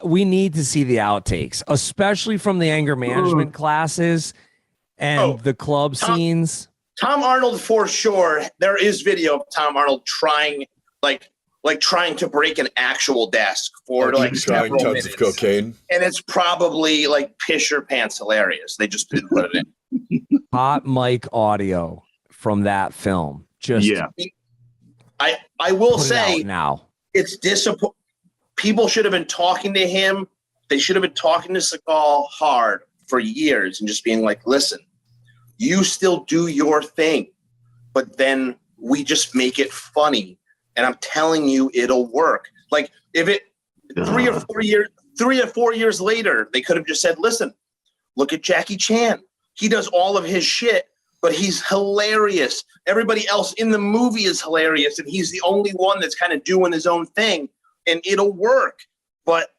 We need to see the outtakes, especially from the anger management classes and the club scenes. Tom Arnold, for sure. There is video of Tom Arnold trying to break an actual desk for like trying several tons minutes. of cocaine, and it's probably like piss your pants hilarious. They just didn't put it in. Hot mic audio from that film. I will say now it's disappointing. People should have been talking to him. They should have been talking to Seagal hard for years and just being like, listen, you still do your thing, but then we just make it funny. And I'm telling you, it'll work. Like if it 3 or 4 years later, they could have just said, listen, look at Jackie Chan. He does all of his shit, but he's hilarious. Everybody else in the movie is hilarious. And he's the only one that's kind of doing his own thing. And it'll work. But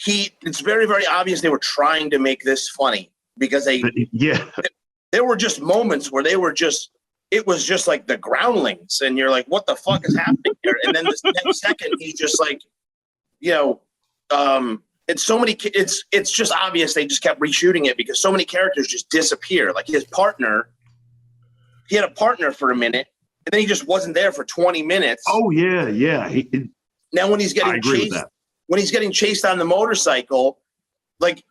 it's very, very obvious they were trying to make this funny because there were just moments where it was just like the Groundlings. And you're like, what the fuck is happening here? And then the next second, he's just like, it's so many, it's just obvious they just kept reshooting it because so many characters just disappear. Like his partner, he had a partner for a minute and then he just wasn't there for 20 minutes. Oh yeah. Now when he's getting chased on the motorcycle, like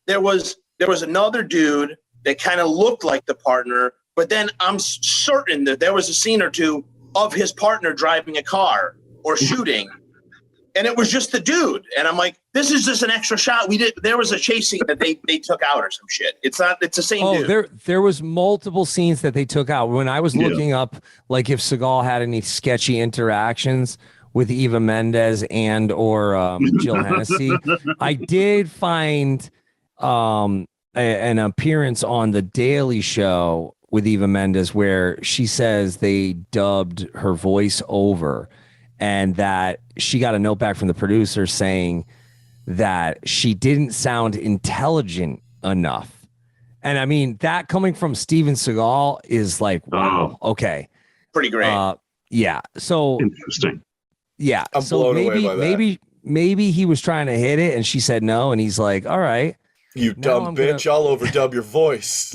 there was another dude that kind of looked like the partner, but then I'm certain that there was a scene or two of his partner driving a car or shooting, and it was just the dude. And I'm like, this is just an extra shot. There was a chase scene that they took out or some shit. It's the same dude. There was multiple scenes that they took out. When I was looking up, like if Seagal had any sketchy interactions with Eva Mendes and or Jill Hennessy, I did find an appearance on The Daily Show with Eva Mendes where she says they dubbed her voice over and that she got a note back from the producer saying that she didn't sound intelligent enough. And I mean, that coming from Steven Seagal is like, wow, okay. Pretty great. Yeah. So interesting. Yeah. I'm blown away by that. Maybe he was trying to hit it and she said no. And he's like, all right. You dumb bitch, I'll overdub your voice.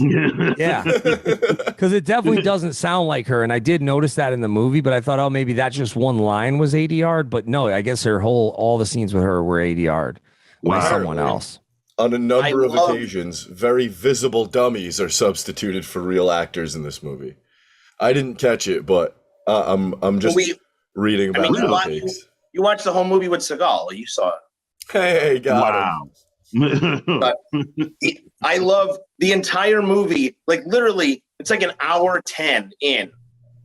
Yeah. Because it definitely doesn't sound like her. And I did notice that in the movie, but I thought, oh, maybe that just one line was ADR'd. But no, I guess all the scenes with her were ADR'd by someone else. On a number of occasions, very visible dummies are substituted for real actors in this movie. I didn't catch it, but I'm just reading about you watched the whole movie with Seagal. You saw it. Hey, got him. But I love the entire movie. Like literally, it's like an hour 10 in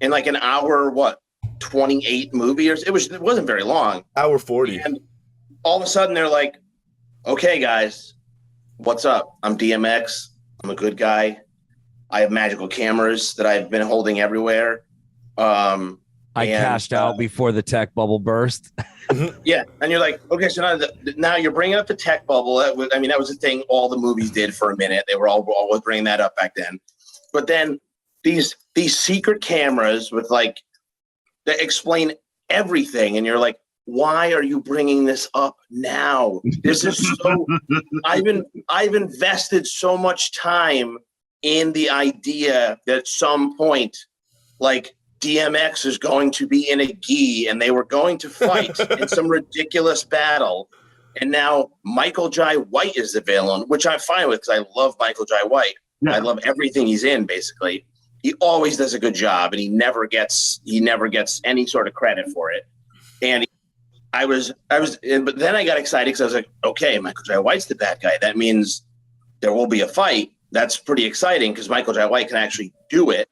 like an hour 28 movie, or it wasn't very long. Hour 40. And all of a sudden they're like, okay, guys, what's up? I'm DMX. I'm a good guy. I have magical cameras that I've been holding everywhere. I cashed out before the tech bubble burst. Yeah, and you're like, okay, so now you're bringing up the tech bubble. That was a thing all the movies did for a minute. They were always bringing that up back then. But then these secret cameras with like that explain everything, and you're like, why are you bringing this up now? This is so. I've invested so much time in the idea that at some point, like, DMX is going to be in a gi and they were going to fight in some ridiculous battle. And now Michael Jai White is the villain, which I'm fine with because I love Michael Jai White. Yeah. I love everything he's in, basically. He always does a good job and he never gets any sort of credit for it. And but then I got excited because I was like, okay, Michael Jai White's the bad guy. That means there will be a fight. That's pretty exciting because Michael Jai White can actually do it.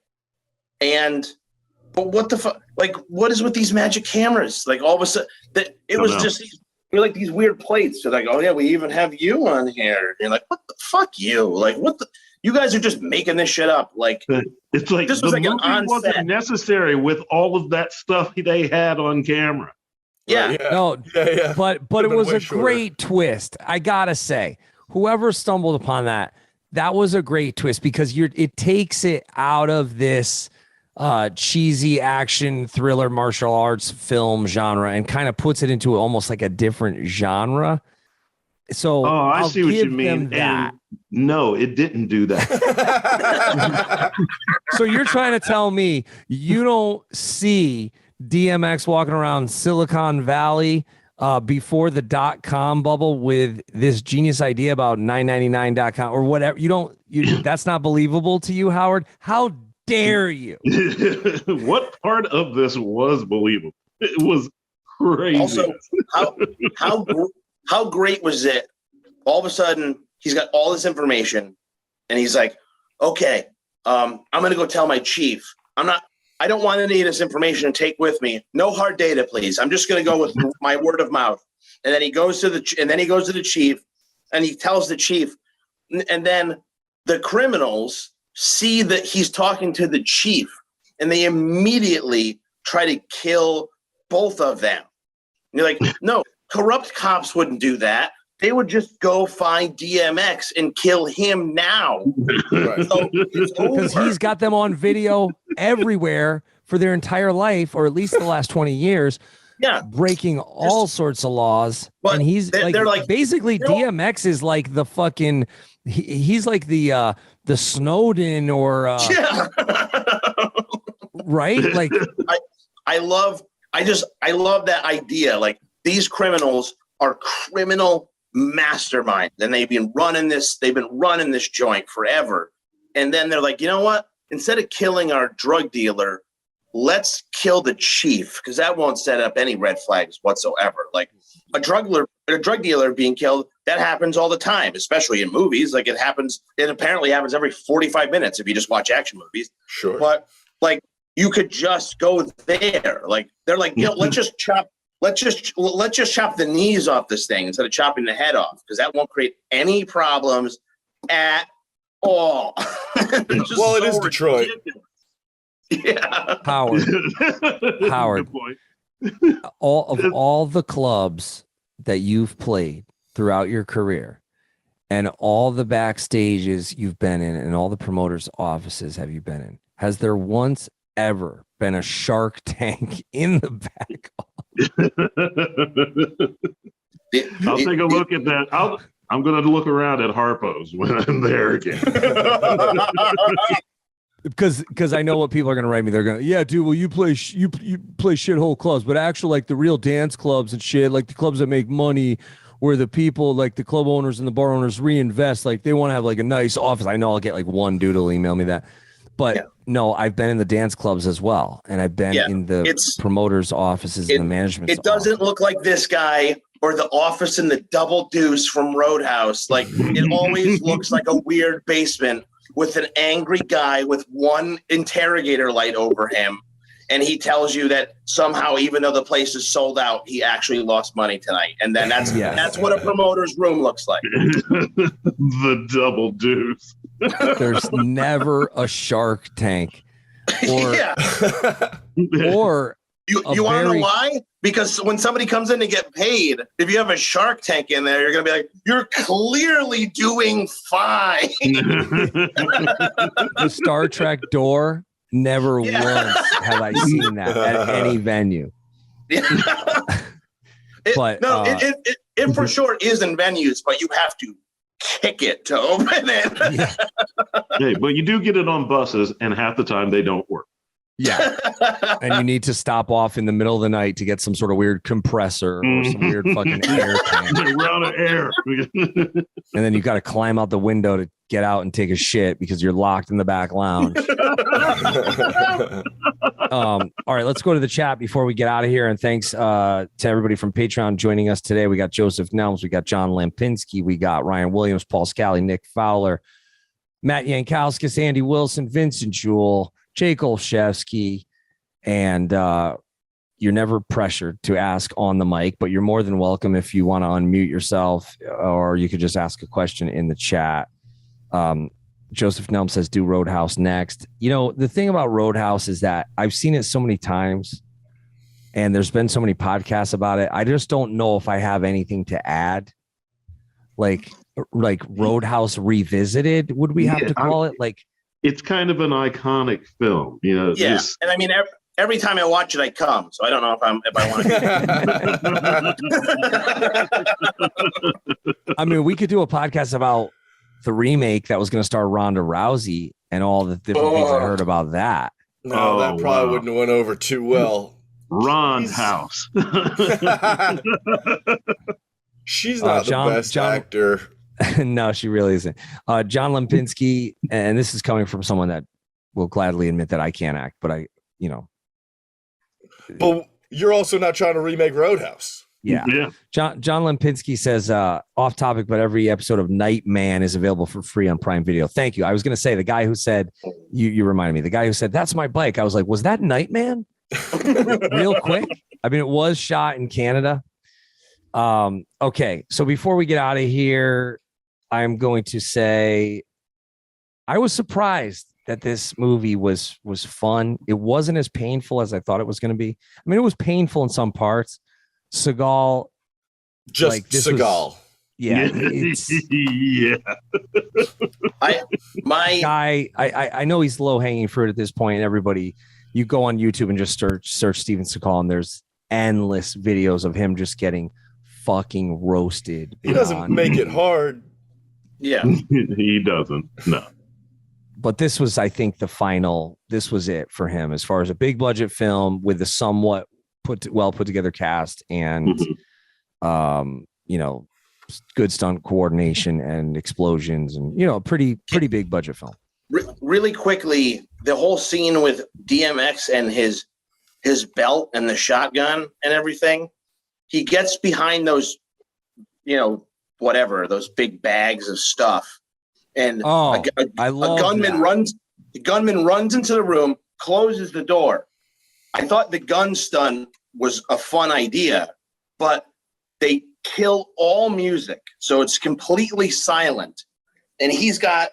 But what the fuck? Like, what is with these magic cameras? Like, all of a sudden, you're like these weird plates. They're like, oh yeah, we even have you on here. And you're like, what the fuck, you? Like, what the? You guys are just making this shit up. Like, it's like this was like an on wasn't set. Necessary with all of that stuff they had on camera. Yeah, no, yeah. But it was a great twist. I gotta say, whoever stumbled upon that was a great twist because it takes it out of this cheesy action thriller martial arts film genre and kind of puts it into almost like a different genre. So I see what you mean. And no, it didn't do that. So you're trying to tell me you don't see DMX walking around Silicon Valley before the .com bubble with this genius idea about 999.com or whatever. That's not believable to you, Howard? How dare you? What part of this was believable? It was crazy. Also, how great was it? All of a sudden, he's got all this information, and he's like, "Okay, I'm going to go tell my chief. I don't want any of this information to take with me. No hard data, please. I'm just going to go with my word of mouth." And then he goes to the chief, and he tells the chief, and then the criminals see that he's talking to the chief, and they immediately try to kill both of them. And you're like, no, corrupt cops wouldn't do that. They would just go find DMX and kill him now. Right. So because he's got them on video everywhere for their entire life, or at least the last 20 years. Yeah, breaking all sorts of laws. And he's like basically DMX is like the fucking he's like the Snowden or right? Like I love that idea. Like, these criminals are criminal masterminds, and they've been running this joint forever. And then they're like, you know what? Instead of killing our drug dealer, let's kill the chief, because that won't set up any red flags whatsoever. Like, a drug dealer being killed, that happens all the time, especially in movies. Like, it apparently happens every 45 minutes if you just watch action movies. Sure. But like, you could just go there. Like, they're like, let's just chop the knees off this thing instead of chopping the head off, because that won't create any problems at all. Well, it is Detroit. Yeah. Howard. All the clubs that you've played throughout your career and all the backstages you've been in and all the promoters' offices have you been in, has there once ever been a Shark Tank in the back? I'll take a look at that. I'm going to look around at Harpo's when I'm there again. Because I know what people are going to write me. They're going, yeah, dude, well, you play shithole clubs, but actually, like, the real dance clubs and shit, like the clubs that make money, where the people, like the club owners and the bar owners, reinvest, like they want to have like a nice office. I know I'll get like one dude will email me that, but no, I've been in the dance clubs as well, and I've been in the promoters' offices and the management. It doesn't look like this guy, or the office in the Double Deuce from Roadhouse. Like, it always looks like a weird basement with an angry guy with one interrogator light over him. And he tells you that somehow, even though the place is sold out, he actually lost money tonight. And then that's what a promoter's room looks like. The Double Deuce. There's never a Shark Tank. Or, Yeah. or You want to know why? Because when somebody comes in to get paid, if you have a Shark Tank in there, you're going to be like, you're clearly doing fine. the Star Trek door. Never once have I seen that at any venue. But it for sure is in venues, but you have to kick it to open it. Yeah. Hey, but you do get it on buses, and half the time they don't work. Yeah. And you need to stop off in the middle of the night to get some sort of weird compressor or some weird fucking air tank. We're out of air. And then you got to climb out the window to get out and take a shit because you're locked in the back lounge. All right, let's go to the chat before we get out of here. And thanks to everybody from Patreon joining us today. We got Joseph Nelms, we got John Lampinski, we got Ryan Williams, Paul Scally, Nick Fowler, Matt Yankowskis, Andy Wilson, Vincent Jewell, Jake Olszewski, and you're never pressured to ask on the mic, but you're more than welcome if you want to unmute yourself, or you could just ask a question in the chat. Joseph Nelm says, do Roadhouse next. You know, the thing about Roadhouse is that I've seen it so many times and there's been so many podcasts about it. I just don't know if I have anything to add. Like Roadhouse Revisited, would we have to call it? Like, it's kind of an iconic film, you know. Yeah, and I mean, every time I watch it, I come. So I don't know if I want to. I mean, we could do a podcast about the remake that was going to star Ronda Rousey and all the different things I heard about that. No, that probably wouldn't have went over too well. Ron House. She's not the best actor. No, she really isn't. John Lampinski, and this is coming from someone that will gladly admit that I can't act, but But you're also not trying to remake Roadhouse. Yeah. John Lampinski says, off topic, but every episode of Nightman is available for free on Prime Video. Thank you. I was going to say, the guy who said, you reminded me, the guy who said, that's my bike. I was like, was that Nightman? Real quick. I mean, it was shot in Canada. Okay. So before we get out of here, I'm going to say I was surprised that this movie was fun. It wasn't as painful as I thought it was going to be. I mean, it was painful in some parts. Seagal, Seagal. Yeah, I know he's low hanging fruit at this point. Everybody, you go on YouTube and just search Steven Seagal, and there's endless videos of him just getting fucking roasted. He doesn't make it hard. Yeah, he doesn't. No. But this was, I think, this was it for him as far as a big budget film with a somewhat well put together cast and, good stunt coordination and explosions and, pretty big budget film. Really quickly, the whole scene with DMX and his belt and the shotgun and everything, he gets behind those, those big bags of stuff. And a gunman runs into the room, closes the door. I thought the gun stun was a fun idea, but they kill all music. So it's completely silent. And he's got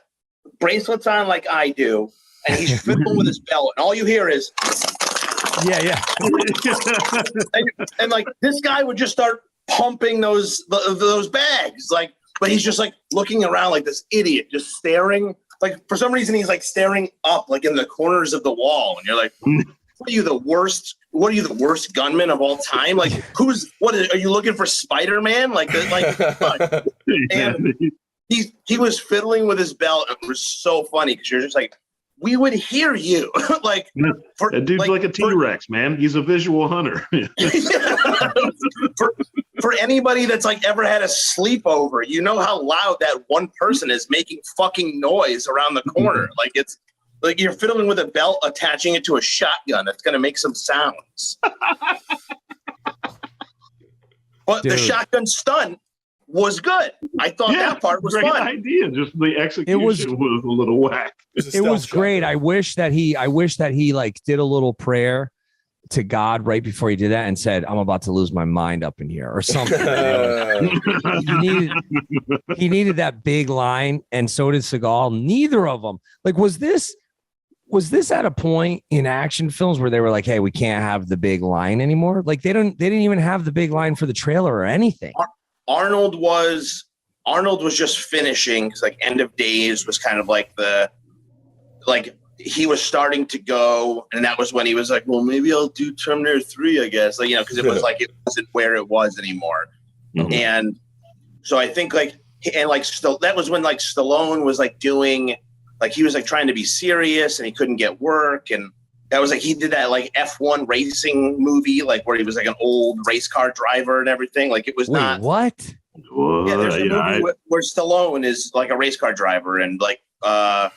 bracelets on like I do, and he's fiddling with his belt. And all you hear is, yeah. and like this guy would just start pumping those bags, like, but he's just like looking around like this idiot, just staring. Like for some reason he's like staring up, like in the corners of the wall, and you're like, what are you, the worst gunman of all time? Like are you looking for Spider-Man? And he was fiddling with his belt. It was so funny because you're just like, we would hear you. Like that dude's like a T-Rex, man. He's a visual hunter. for anybody that's like ever had a sleepover, you know how loud that one person is making fucking noise around the corner. Like it's like you're fiddling with a belt, attaching it to a shotgun that's going to make some sounds. But the Dude. shotgun stunt was good. I thought that part was great fun. idea. Just the execution was a little whack. It was great. I wish that he like did a little prayer to God right before he did that and said, "I'm about to lose my mind up in here" or something. he needed that big line, and so did Seagal. Neither of them. Like, was this at a point in action films where they were like, "Hey, we can't have the big line anymore"? Like they didn't even have the big line for the trailer or anything. Arnold was just finishing, because like End of Days was kind of like he was starting to go, and that was when he was like, well, maybe I'll do Terminator 3, I guess, like, because it was like it wasn't where it was anymore. Mm-hmm. And so I think that was when like Stallone was like doing, like he was like trying to be serious and he couldn't get work, and that was like he did that like F1 racing movie, like where he was like an old race car driver and everything. Like it was not what? Yeah, there's a movie where Stallone is like a race car driver, and like I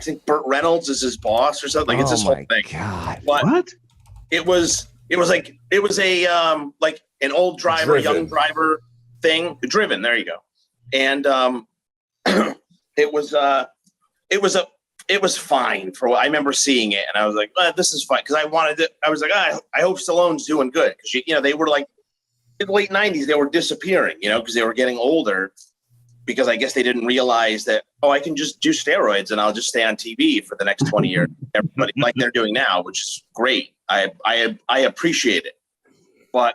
think Burt Reynolds is his boss or something. Like it's this whole thing. God. But What? It was a like an old driver, young driver thing. Driven, there you go. And it was fine for what I remember seeing it, and I was like, this is fine, because I was like, I hope Stallone's doing good, because they were like in the late 90s, they were disappearing, because they were getting older, because I guess they didn't realize that, I can just do steroids and I'll just stay on TV for the next 20 years. Everybody like they're doing now, which is great. I appreciate it. But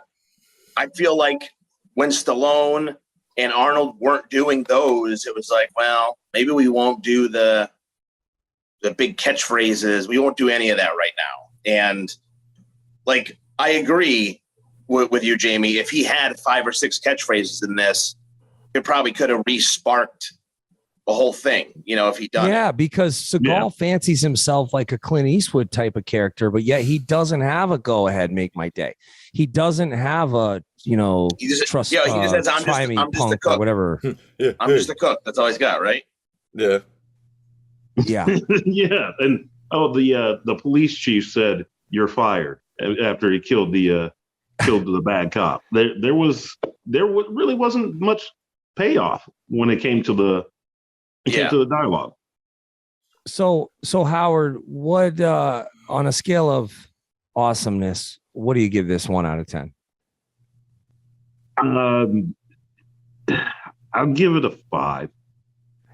I feel like when Stallone and Arnold weren't doing those, it was like, well, maybe we won't do the big catchphrases. We won't do any of that right now. And like, I agree with you, Jamie. If he had 5 or 6 catchphrases in this, it probably could have re-sparked the whole thing, if he'd done it. Because Seagal fancies himself like a Clint Eastwood type of character, but yet he doesn't have a go ahead, make my day. He doesn't have a, trust. He just says, I'm just the cook. Or whatever. I'm just the cook. That's all he's got, right? Yeah. Yeah. Yeah. And the police chief said, "You're fired," after he killed the bad cop. There really wasn't much payoff when it came to the dialogue. So Howard, what on a scale of awesomeness, what do you give this 1 out of 10? I'll give it a 5.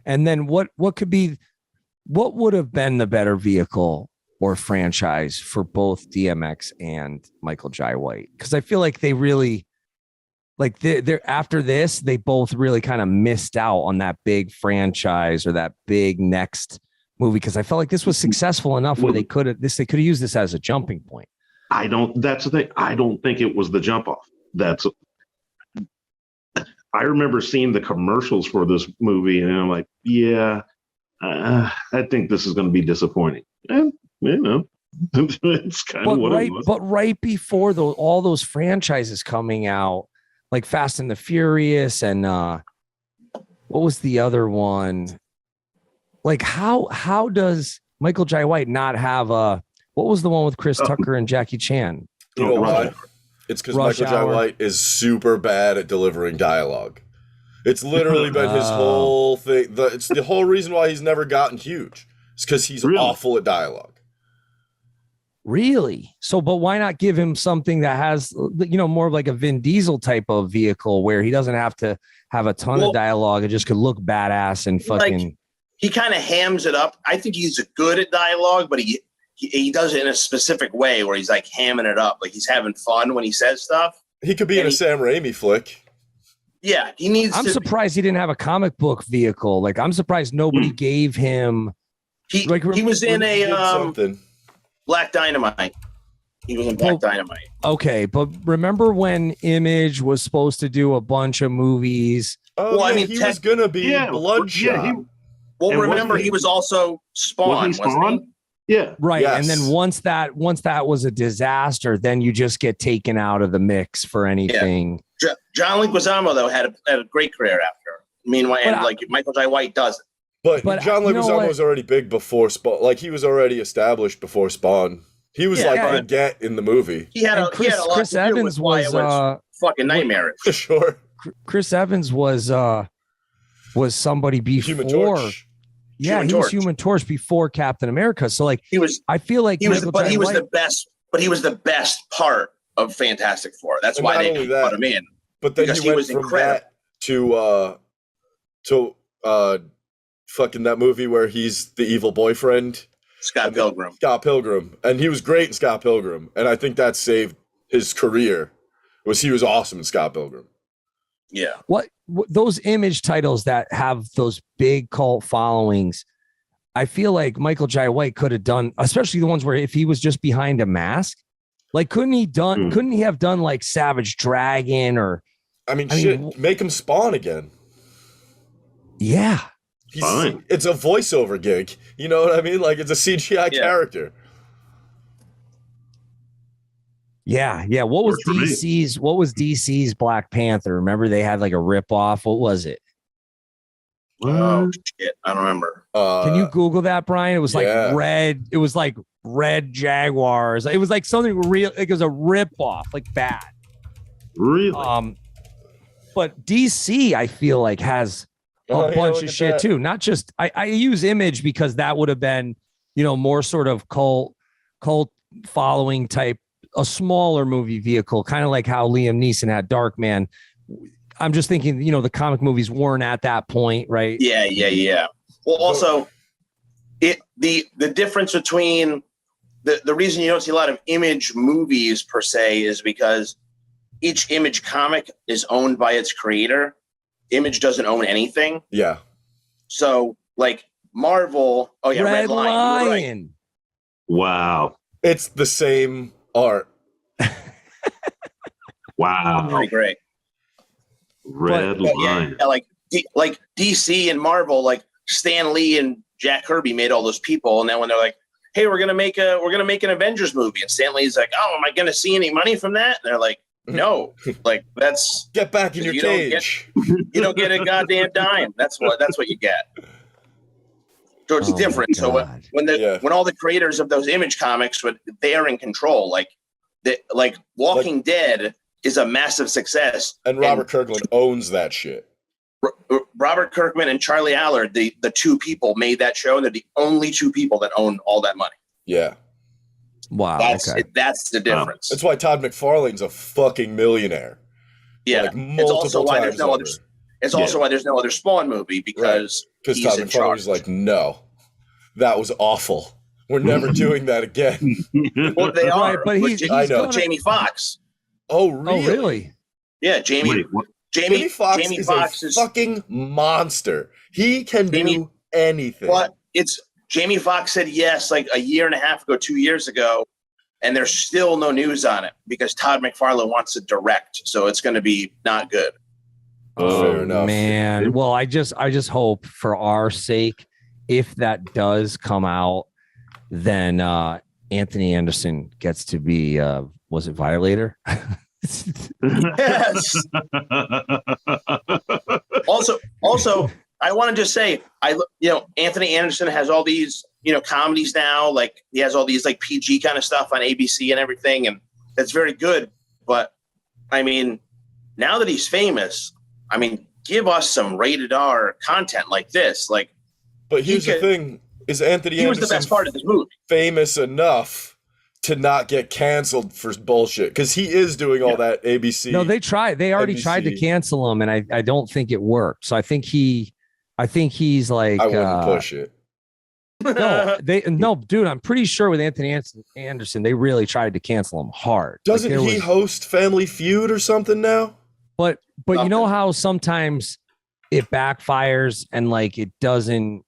And then what would have been the better vehicle or franchise for both DMX and Michael Jai White? Because I feel like they really, like they're after this, they both really kind of missed out on that big franchise or that big next movie. Because I felt like this was successful enough where they could have used this as a jumping point. That's the thing. I don't think it was the jump off. I remember seeing the commercials for this movie, and I'm like, I think this is going to be disappointing. And it's kind of what it was. But right before all those franchises coming out, like Fast and the Furious, and what was the other one? Like how does Michael Jai White not have what was the one with Chris Tucker and Jackie Chan? You know why? It's because Michael Jai White is super bad at delivering dialogue. It's literally been his whole thing. It's the whole reason why he's never gotten huge. It's because he's awful at dialogue. Really? So, but why not give him something that has, more of like a Vin Diesel type of vehicle where he doesn't have to have a ton of dialogue and just could look badass and fucking. Like, he kind of hams it up. I think he's good at dialogue, but he does it in a specific way where he's like hamming it up, like he's having fun when he says stuff. He could be in a Sam Raimi flick. Yeah, he needs. I'm surprised he didn't have a comic book vehicle. Like, I'm surprised nobody gave him. He was in a Black Dynamite. He was in Black Dynamite. Okay, but remember when Image was supposed to do a bunch of movies? Oh, well, he was gonna be Bloodshot. Remember he was also Spawn. Was he Spawn? Yeah. Right. Yes. And then once that was a disaster, then you just get taken out of the mix for anything. Yeah. John Leguizamo, though, had a great career after. Meanwhile, Michael Jai White doesn't. But John Leguizamo was already big before Spawn. Like, he was already established before Spawn. He was the get in the movie. Chris Evans fucking nightmarish. For sure. Chris Evans was somebody Human before. Torch. Yeah, Human he was Torch. Human Torch before Captain America. So like He was I feel like he was Michael but he Jai was White- the best. But he was the best part of Fantastic Four. That's And why not they only that, put him in. But then Because he he went was from incredible. that to fucking that movie where he's the evil boyfriend. Scott Pilgrim. Scott Pilgrim. And he was great in Scott Pilgrim. And I think that saved his career. He was awesome in Scott Pilgrim. Yeah. what those Image titles that have those big cult followings, I feel like Michael Jai White could have done, especially the ones where if he was just behind a mask, like couldn't he have done like Savage Dragon or I mean, make him Spawn again. yeah. Fine. It's a voiceover gig. You know what I mean? Like it's a CGI Yeah. character. Yeah. What was Works for me. DC's Black Panther? Remember they had like a ripoff. What was it? Oh shit, I don't remember. Can you Google that, Brian? It was like yeah. red. It was like red Jaguars. It was like something real. Like it was a ripoff, like bad. Really? But DC, I feel like has a Oh, yeah, bunch look of at shit that. too. Not just I use Image because that would have been, more sort of cult following type, a smaller movie vehicle, kind of like how Liam Neeson had Darkman. I'm just thinking, the comic movies weren't at that point, right? Yeah. Well, also, the difference between the reason you don't see a lot of Image movies per se is because each Image comic is owned by its creator. Image doesn't own anything. Yeah. So, like Marvel, Red Lion. You were right. Wow. It's the same art. Wow. Pretty great. Red But Lion. yeah, like DC and Marvel, like Stan Lee and Jack Kirby made all those people, and then when they're like, "Hey, we're gonna make an Avengers movie," and Stan Lee's like, "Oh, am I gonna see any money from that?" And they're like, "No, like that's Get back in your You don't cage. you don't get a goddamn dime. That's what you get." So it's Oh my different. So God. when all the creators of those Image comics, they're in control, like Walking Dead is a massive success, And Robert Kirkland owns that shit. Robert Kirkman and Charlie Allard, the two people made that show. They're the only two people that own all that money. Yeah. Wow. That's the difference. That's why Todd McFarlane's a fucking millionaire. Yeah, Like it's also multiple why times there's no over. other. It's also why there's no other Spawn movie because Because he's Todd in charge. McFarlane's like, no, that was awful. We're never doing that again. Well, they are, Right, but he's I know. gonna- Jamie Foxx. Oh, really? Oh, really? Yeah, Jamie. Wait, what? Jamie Foxx Jamie is Foxx a is fucking monster. He can do anything. what? It's Jamie Foxx said yes like a year and a half ago, 2 years ago, and there's still no news on it because Todd McFarlane wants to direct, so it's going to be not good. Fair enough. Man. Well, I just hope for our sake, if that does come out, then Anthony Anderson gets to be was it Violator? Yes. Also, I want to just say, Anthony Anderson has all these, comedies now. Like he has all these like PG kind of stuff on ABC and everything, and that's very good. But I mean, now that he's famous, I mean, give us some rated R content like this. Like, But here's the thing: is Anthony he was Anderson the best part of this movie. famous enough to not get canceled for bullshit? Because he is doing all that ABC. No, they tried. They already NBC. tried to cancel him, and I don't think it worked. So I think he's like I wouldn't push it. no, dude. I'm pretty sure with Anthony Anderson, they really tried to cancel him hard. Doesn't Like, he host Family Feud or something now? But you know how sometimes it backfires and like it doesn't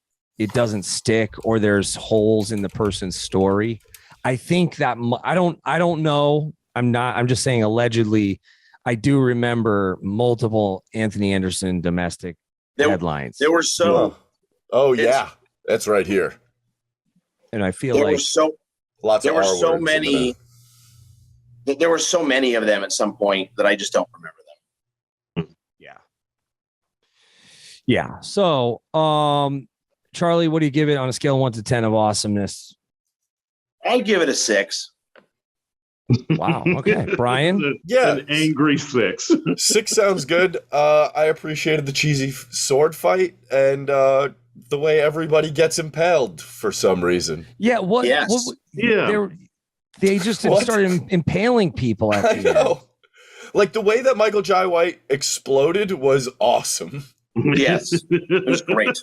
stick, or there's holes in the person's story. I think that I don't know. I'm just saying allegedly. I do remember multiple Anthony Anderson domestic headlines. There were Oh yeah, that's right here. And I feel there like were so Lots there of were R so words in many. There were so many of them at some point that I just don't remember them. yeah. So, Charlie, what do you give it on a scale of 1 to 10 of awesomeness? I'd give it a 6. Wow. Okay, Brian. Yeah. An angry 6. 6 sounds good. I appreciated the cheesy sword fight and the way everybody gets impaled for some reason. Yeah. What? Yes. What Yeah. they just What? started impaling people at I the end. know. Like the way that Michael Jai White exploded was awesome. Yes, it was great.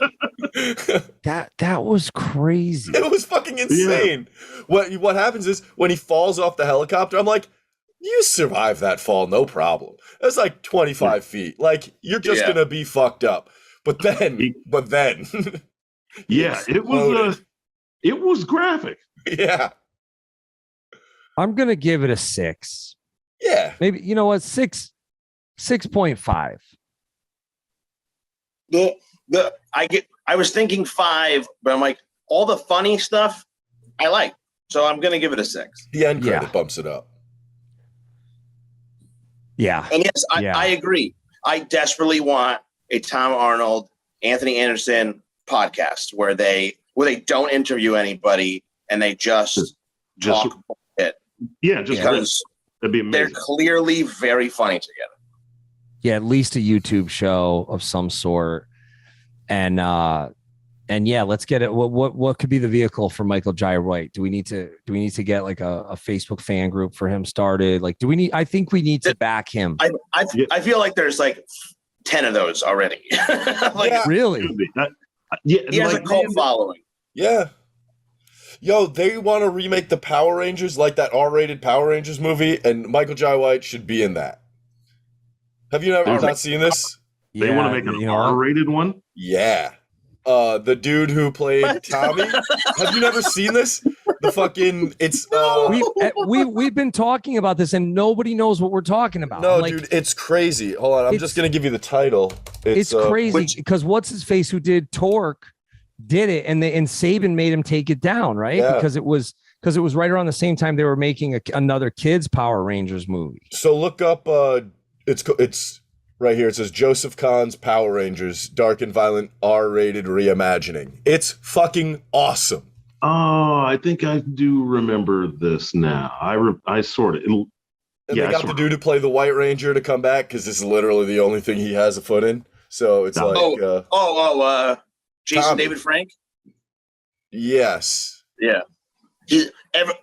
That was crazy. It was fucking insane. What happens is when he falls off the helicopter, I'm like, you survive that fall, no problem. It's like 25 feet. Like you're just Yeah. gonna be fucked up. But then Yeah, it was graphic. yeah. I'm gonna give it a 6. Yeah. Maybe you know what? 6.5. I was thinking 5, but I'm like, all the funny stuff I like. So I'm gonna give it a 6. The end credit Yeah. bumps it up. Yeah. And yes, Yeah. I agree. I desperately want a Tom Arnold, Anthony Anderson podcast where they don't interview anybody and they just talk it Yeah, just because that'd be they're amazing. clearly very funny together. Yeah, at least a YouTube show of some sort. And yeah, let's get it. What could be the vehicle for Michael Jai White? Do we need to get like a Facebook fan group for him started? Like, I think we need to back him. I feel like there's like 10 of those already. Like Yeah. Really? Yeah, he has a cult following. Yeah. Yo, they want to remake the Power Rangers, like that R-rated Power Rangers movie, and Michael Jai White should be in that. Have you not seen this? They want to make an R-rated one. Yeah. The dude who played What? Tommy. Have you never seen this? The fucking We've been talking about this and nobody knows what we're talking about. No, Like, dude, it's crazy. Hold on, I'm just gonna give you the title. it's crazy because what's his face who did Torque did it and Saban made him take it down, right? Yeah. Because it was right around the same time they were making another kids Power Rangers movie. So look up. It's right here. It says Joseph Kahn's Power Rangers: Dark and Violent R-rated reimagining. It's fucking awesome. Oh, I think I do remember this now. I sort of. And they got the dude who played the White Ranger to come back because this is literally the only thing he has a foot in. So it's Jason Tommy. David Frank. Yes. Yeah, he's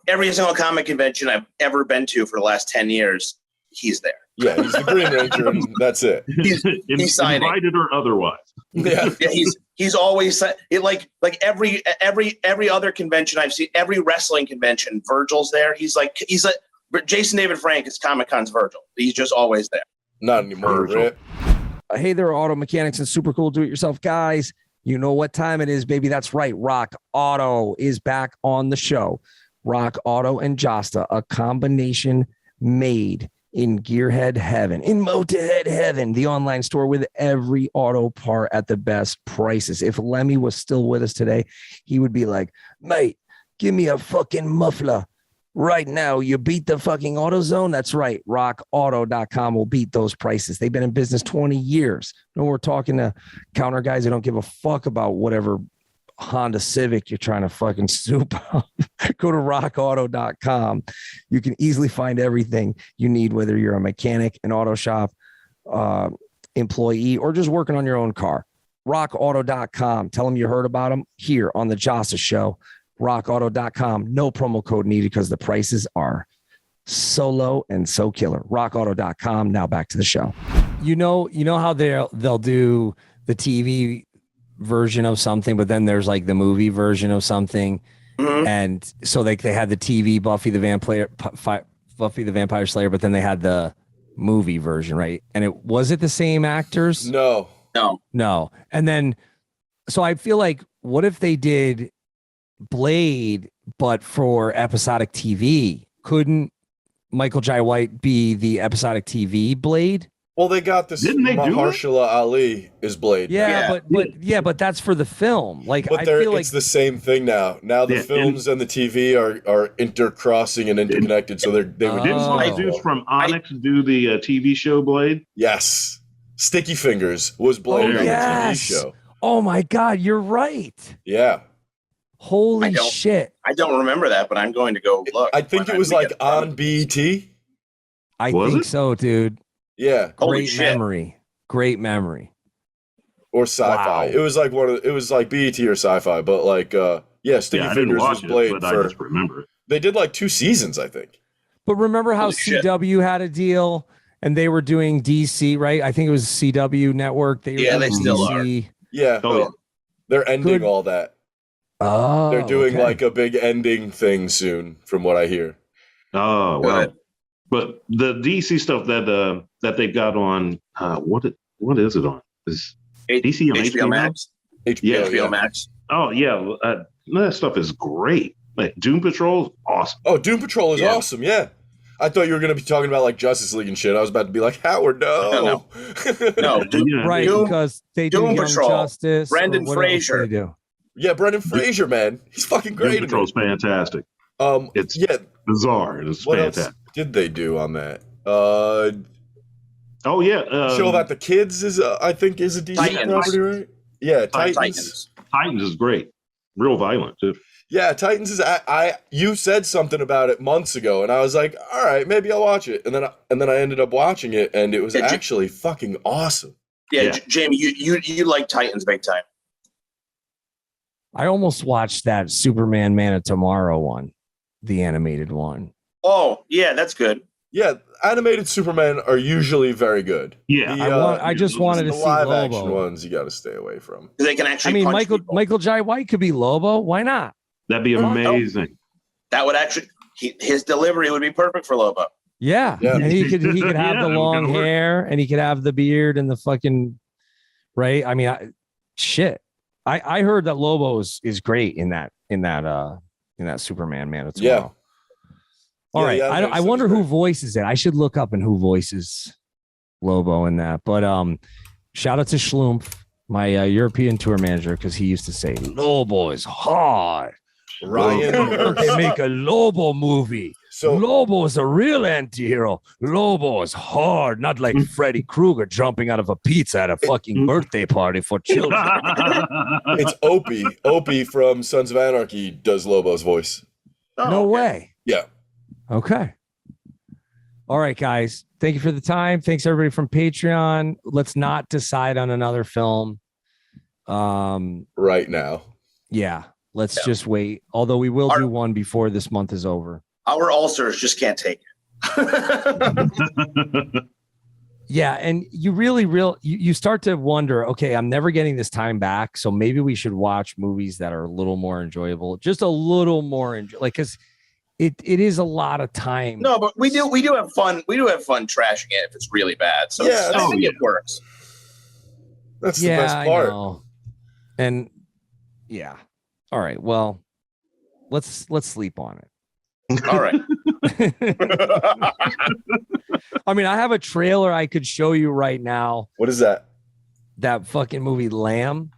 every single comic convention I've ever been to for the last 10 years. He's there. Yeah, he's the Green Ranger, and that's it. He's signing. Invited or otherwise. Yeah. Yeah, he's always like every other convention I've seen, every wrestling convention, Virgil's there. He's like Jason David Frank is Comic-Con's Virgil. He's just always there. Not anymore, right? Hey there, auto mechanics and super cool do-it-yourself guys. You know what time it is, baby. That's right. Rock Auto is back on the show. Rock Auto and Jasta, a combination made in gearhead heaven, in motorhead heaven, the online store with every auto part at the best prices. If Lemmy was still with us today, he would be like, mate, give me a fucking muffler right now. You beat the fucking AutoZone. That's right. RockAuto.com will beat those prices. They've been in business 20 years. No, we're talking to counter guys that don't give a fuck about whatever Honda Civic you're trying to fucking soup up. Go to rockauto.com. You can easily find everything you need, whether you're a mechanic, an auto shop employee, or just working on your own car. rockauto.com. Tell them you heard about them here on the Jasta Show. rockauto.com. No promo code needed because the prices are so low and so killer. rockauto.com. Now back to the show. You know how they'll do the TV version of something, but then there's like the movie version of something. Mhm. And so like they had the TV Buffy the Vampire Slayer, but then they had the movie version, right? And was it the same actors? No. No. And then so I feel like what if they did Blade, but for episodic TV? Couldn't Michael Jai White be the episodic TV Blade? Well, they got this. Didn't they do Mahershala Ali is Blade. Yeah, Yeah. but that's for the film. Like But I feel like it's the same thing now. Now the Yeah, films and the TV are intercrossing and interconnected, so they would Didn't one of the dudes from Onyx do the TV show Blade? Yes. Sticky Fingers was Blade on yes. the TV show. Oh my God, you're right. Yeah. Holy don't- shit. I don't remember that, but I'm going to go look. I think it was like on BET. I Was think it? so, dude. Yeah, Holy Great shit. memory. Great memory. or sci-fi. Wow. It was like it was like BET or sci-fi, but like Sticky Yeah, I didn't Fingers watch was Blade it, but I for. just remember it. They did like 2 seasons, I think. But remember how Holy shit. CW had a deal and they were doing DC, right? I think it was CW Network. They were Yeah, doing they still DC. Yeah, Oh, yeah. they're ending Good. all that. Oh, They're doing okay. like a big ending thing soon, from what I hear. Oh, well. Good. But the DC stuff that they got on, what is it on? Is DC on HBO Max. HBO, HBO Max. Oh yeah, that stuff is great. Like Doom Patrol is awesome. Oh, Doom Patrol is Yeah. awesome. Yeah. I thought you were going to be talking about like Justice League and shit. I was about to be like, Howard, no. No, Yeah, Right, Doom- because they do Doom Young Patrol. Justice. or Brendan what else Fraser. They do. Yeah, Brendan Fraser, man. He's fucking Doom great. in Patrol's it. fantastic. It's It's bizarre. It's what fantastic. else did they do on that? Oh yeah, Show about the kids is I think is a DC Titans. property, right? Yeah, Titans. Titans is great. Real violent too. Yeah, Titans is. You said something about it months ago, and I was like, all right, maybe I'll watch it. And then I ended up watching it, and it was Yeah, actually fucking awesome. Yeah, Yeah. Jamie, you like Titans big time. I almost watched that Superman Man of Tomorrow one, the animated one. Oh, yeah, that's good. Yeah, animated Superman are usually very good. Yeah, I just wanted The to see live Lobo. action ones you got to stay away from. They can actually. I mean, punch people. Michael Jai White could be Lobo. Why not? that'd be amazing. That would actually. His delivery would be perfect for Lobo. Yeah. Yeah. And he could have Yeah, the that would long work. hair and he could have the beard and the fucking right. I mean, shit. I heard that Lobo is great in that Superman Man of Tomorrow. Yeah. All right. Yeah, I wonder who voices it. I should look up and who voices Lobo in that. But shout out to Schlumpf, my European tour manager, because he used to say Lobo is hard. Ryan. They make a Lobo movie. So Lobo is a real anti-hero. Lobo is hard, not like Freddy Krueger jumping out of a pizza at a fucking birthday party for children. it's Opie. Opie from Sons of Anarchy does Lobo's voice. Oh, No okay. way. Yeah. Okay. All right, guys. Thank you for the time. Thanks everybody from Patreon. Let's not decide on another film. Right now. Yeah. Let's just wait. Although we will do one before this month is over. Our ulcers just can't take it. Yeah, and you start to wonder, okay, I'm never getting this time back, so maybe we should watch movies that are a little more enjoyable, just a little more because it is a lot of time. No, but we do have fun. We do have fun trashing it if it's really bad. So Yeah, I think it works. That's the best part. I know. And yeah. All right. Well, let's sleep on it. All right. I mean, I have a trailer I could show you right now. What is that? That fucking movie Lamb.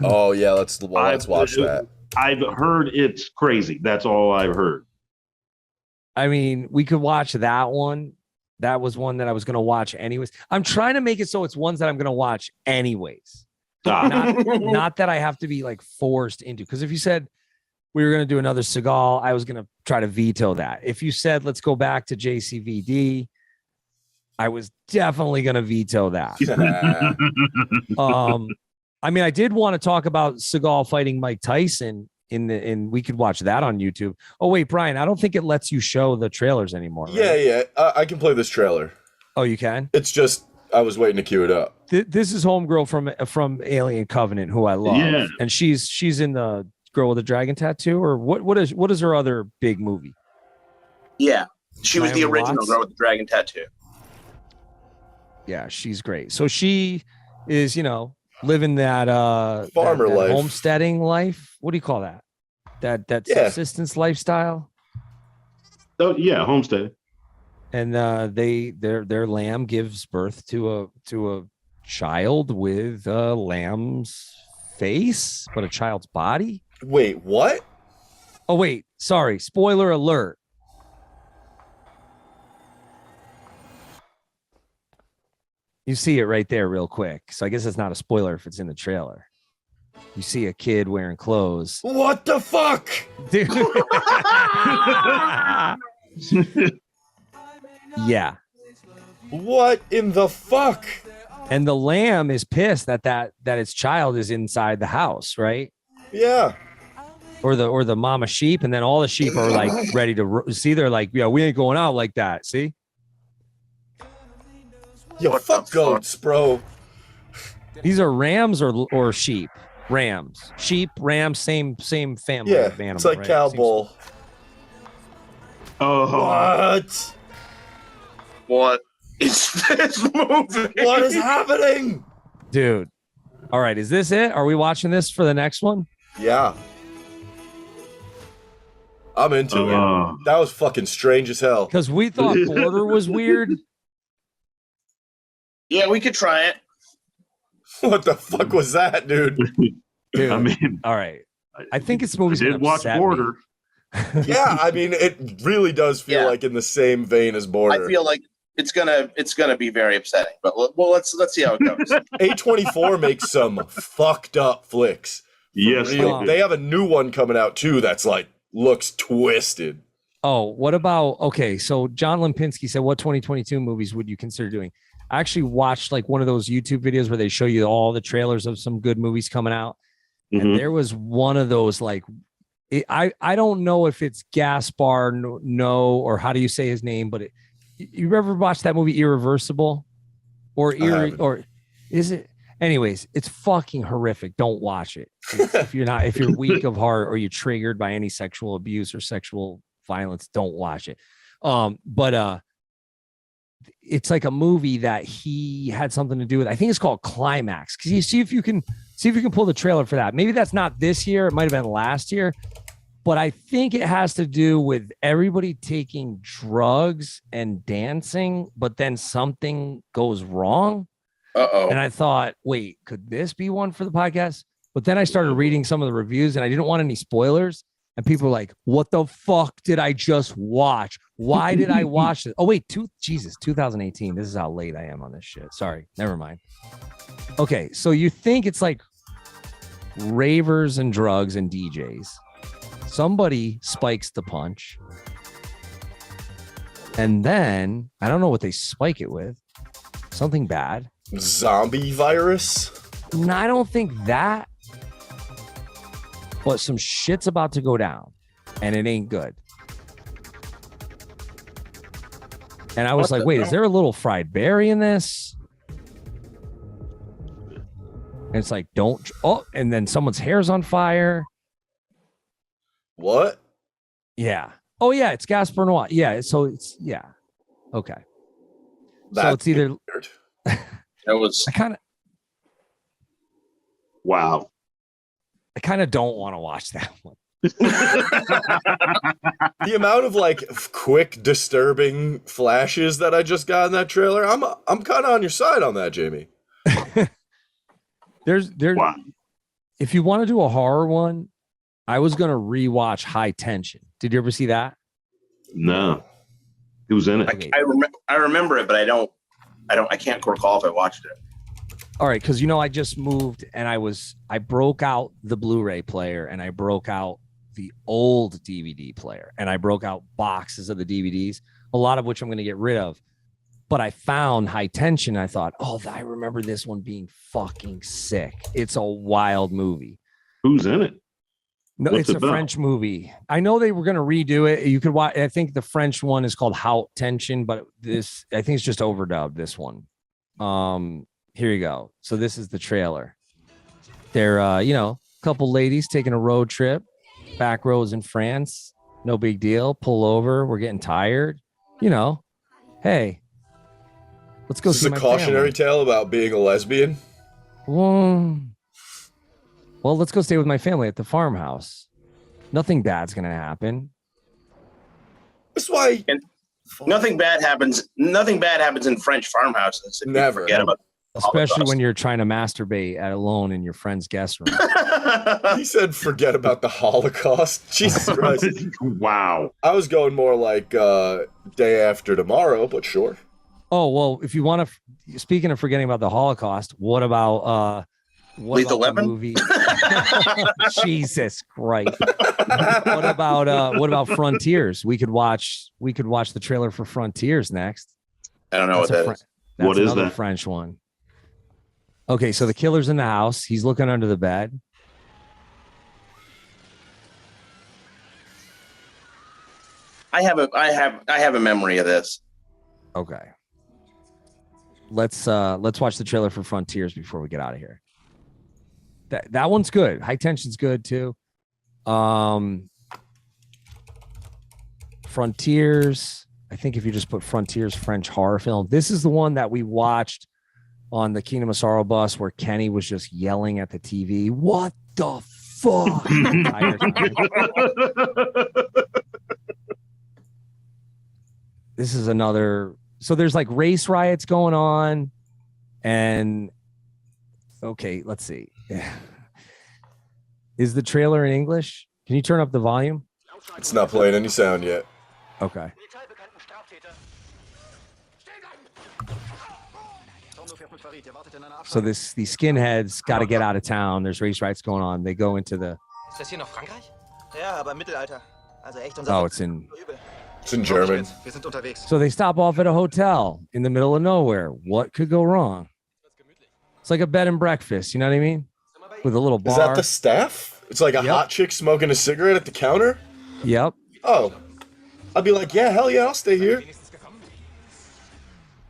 Oh yeah, let's watch that. I've heard it's crazy. That's all I've heard. I mean, we could watch that one. That was one that I was going to watch anyways. I'm trying to make it so it's ones that I'm going to watch anyways. Not that I have to be like forced into. Because if you said we were going to do another Seagal, I was going to try to veto that. If you said let's go back to JCVD, I was definitely going to veto that. I mean, I did want to talk about Seagal fighting Mike Tyson and we could watch that on YouTube. Oh wait, Brian, I don't think it lets you show the trailers anymore. Right? Yeah. I can play this trailer. Oh, you can? It's just I was waiting to cue it up. This is homegirl from Alien Covenant, who I love. Yeah. And she's in the Girl with the Dragon Tattoo, or what is her other big movie? Yeah, she was the Naomi original Watts? girl with the dragon tattoo. Yeah, she's great. So she is, living that Farmer that life. homesteading life. What do you call that? That Yeah. subsistence lifestyle. Oh yeah, homestead. And their lamb gives birth to a child with a lamb's face, but a child's body. Wait, what? Oh wait, sorry. Spoiler alert. You see it right there real quick. So I guess it's not a spoiler if it's in the trailer. you see a kid wearing clothes. What the fuck? Dude. Yeah. What in the fuck? And the lamb is pissed that its child is inside the house, right? Yeah. Or the mama sheep, and then all the sheep are like ready to see. They're like, yeah, we ain't going out like that. See? Yo, fuck goats, bro. These are rams or sheep. Rams, sheep, rams, same family. Yeah, of animal, it's like right? cow bull. Oh, What? What is this movie? What is happening? Dude. All right, is this it? Are we watching this for the next one? Yeah. I'm into it. That was fucking strange as hell. Because we thought Border was weird. Yeah, we could try it. What the fuck was that, dude? Dude, I mean, all right. I think it's movie's I did gonna watch upset Border. Yeah, I mean, it really does feel like in the same vein as Border. I feel like it's gonna be very upsetting. But let's see how it goes. A24 makes some fucked up flicks. Yes, Real. they They do. have a new one coming out too that's like looks twisted. Oh, what about okay? So John Limpinski said, "What 2022 movies would you consider doing?" I actually watched like one of those YouTube videos where they show you all the trailers of some good movies coming out, and Mhm. there was one of those like, I don't know if it's Gaspar no or how do you say his name, but you ever watched that movie Irreversible, or is it? Anyways, it's fucking horrific. Don't watch it if you're weak of heart or you're triggered by any sexual abuse or sexual violence. Don't watch it. But it's like a movie that he had something to do with. I think it's called Climax. Because you see if you can pull the trailer for that. Maybe that's not this year. It might have been last year. But I think it has to do with everybody taking drugs and dancing, but then something goes wrong. Uh-oh. And I thought, wait, could this be one for the podcast? But then I started reading some of the reviews and I didn't want any spoilers. And people were like, what the fuck did I just watch? Why did I watch it? Oh, wait, 2018. This is how late I am on this shit. Sorry, never mind. Okay, so you think it's like ravers and drugs and DJs. Somebody spikes the punch. And then, I don't know what they spike it with. Something bad. Zombie virus? No, I don't think that. But some shit's about to go down, and it ain't good. And I was like, wait, is there a little fried berry in this? And it's like, don't. Oh, and then someone's hair's on fire. What? Yeah. Oh, yeah, it's Gaspar Noir. Yeah, so it's, yeah. Okay. So it's either. weird. That was I Wow. kind of don't want to watch that one. The amount of like quick disturbing flashes that I just got in that trailer, I'm kind of on your side on that, Jamie. There's Wow. if you want to do a horror one, I was gonna rewatch High Tension. Did you ever see that? No. Who's in it? Okay. I remember it, but I can't recall if I watched it. All right, because I just moved and I broke out the Blu-ray player and I broke out the old DVD player and I broke out boxes of the DVDs, a lot of which I'm going to get rid of. But I found High Tension. I thought, oh, I remember this one being fucking sick. It's a wild movie. Who's in it? No, What's it's it a about? French movie. I know they were going to redo it. You could watch. I think the French one is called Haute Tension, but I think it's just overdubbed. This one. Here you go. So this is the trailer. They're, a couple ladies taking a road trip, back roads in France. No big deal. Pull over. We're getting tired. Hey, let's go This is see a my cautionary family. tale about being a lesbian. Well, let's go stay with my family at the farmhouse. Nothing bad's going to happen. That's why Nothing bad happens. Nothing bad happens in French farmhouses. If you Never. forget about Especially when you're trying to masturbate alone in your friend's guest room. he said forget about the Holocaust. Jesus Christ. Wow. I was going more like day after tomorrow, but sure. Oh, well, if you want to, speaking of forgetting about the Holocaust, what about What Lethal about the Weapon? movie? Jesus Christ. What about Frontiers? We could watch the trailer for Frontiers next. I don't know what that is. That's What is another that? French one. Okay, so the killer's in the house. He's looking under the bed. I have a memory of this. Okay. Let's watch the trailer for Frontiers before we get out of here. That one's good. High Tension's good too. Frontiers. I think if you just put Frontiers French horror film, this is the one that we watched on the Kingdom of Sorrow bus where Kenny was just yelling at the TV. What the fuck? The entire time. This is another. So there's like race riots going on, and okay, let's see. Is the trailer in English? Can you turn up the volume? It's not playing any sound yet. Okay. So these skinheads got to get out of town. There's race riots going on. They go into the. Ist das hier noch Frankreich? Ja, aber Mittelalter. Also echt unser. Oh, it's in. It's in German. Wir sind unterwegs. So they stop off at a hotel in the middle of nowhere. What could go wrong? It's like a bed and breakfast. You know what I mean? With a little bar. Is that the staff? It's like a Yep. hot chick smoking a cigarette at the counter? Yep. Oh. I'd be like, yeah, hell yeah, I'll stay here.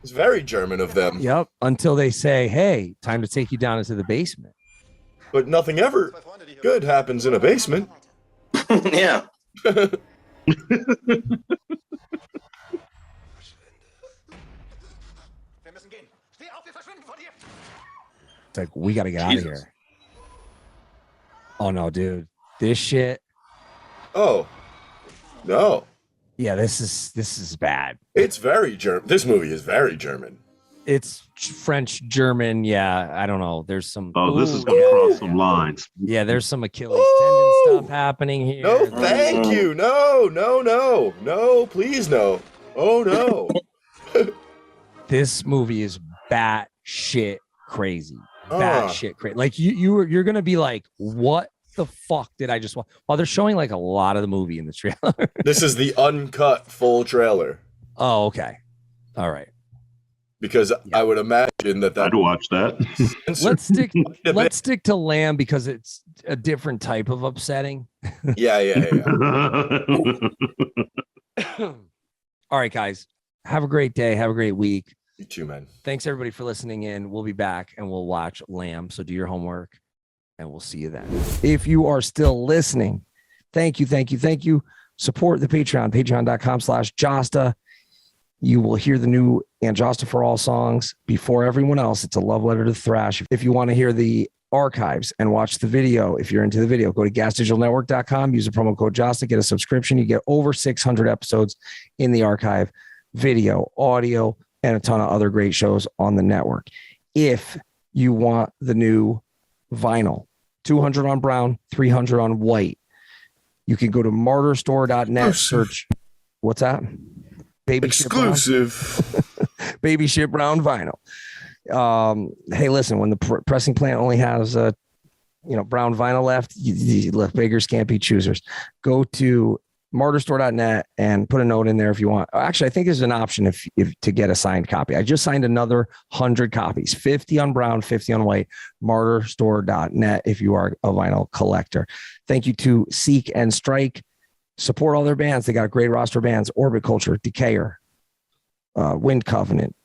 It's very German of them. Yep. Until they say, "Hey, time to take you down into the basement." But nothing ever good happens in a basement. Yeah. It's like, we got to get out of Jesus. here. Oh no, dude. This shit. Oh. No. Yeah, this is bad. It's very German. This movie is very German. It's French, German. Yeah, I don't know. There's some. Oh, this Ooh, is going to cross some lines. yeah, there's some Achilles tendon stuff happening here. No, thank you. No, no, no. No, please no. Oh no. This movie is bat shit crazy. Ah. Bat shit crazy. Like you're gonna be like, what the fuck did I just watch? Well, they're showing like a lot of the movie in the trailer. This is the uncut full trailer. Oh, okay. All right. Because I would imagine that I'd watch that. Let's stick to Lamb because it's a different type of upsetting. Yeah. All right, guys. Have a great day. Have a great week. You too, man. Thanks everybody for listening in. We'll be back and we'll watch Lamb. So do your homework and we'll see you then. If you are still listening, thank you. Support the Patreon, patreon.com/Jasta. You will hear the new And Jasta for All songs before everyone else. It's a love letter to thrash. If you want to hear the archives and watch the video, if you're into the video, go to gasdigitalnetwork.com, use the promo code Jasta, get a subscription. You get over 600 episodes in the archive, video, audio, and a ton of other great shows on the network. If you want the new vinyl, 200 on brown, 300 on white, you can go to martyrstore.net, search, what's that? Baby Exclusive. Baby shit brown vinyl. Hey, listen, when the pressing plant only has brown vinyl left, you left beggars can't be choosers. Go to martyrstore.net and put a note in there if you want. Actually, I think there's an option if to get a signed copy. I just signed another 100 copies, 50 on brown, 50 on white. Martyrstore.net if you are a vinyl collector. Thank you to Seek and Strike. Support all their bands. They got a great roster of bands: Orbit Culture, Decayer, Wind Covenant,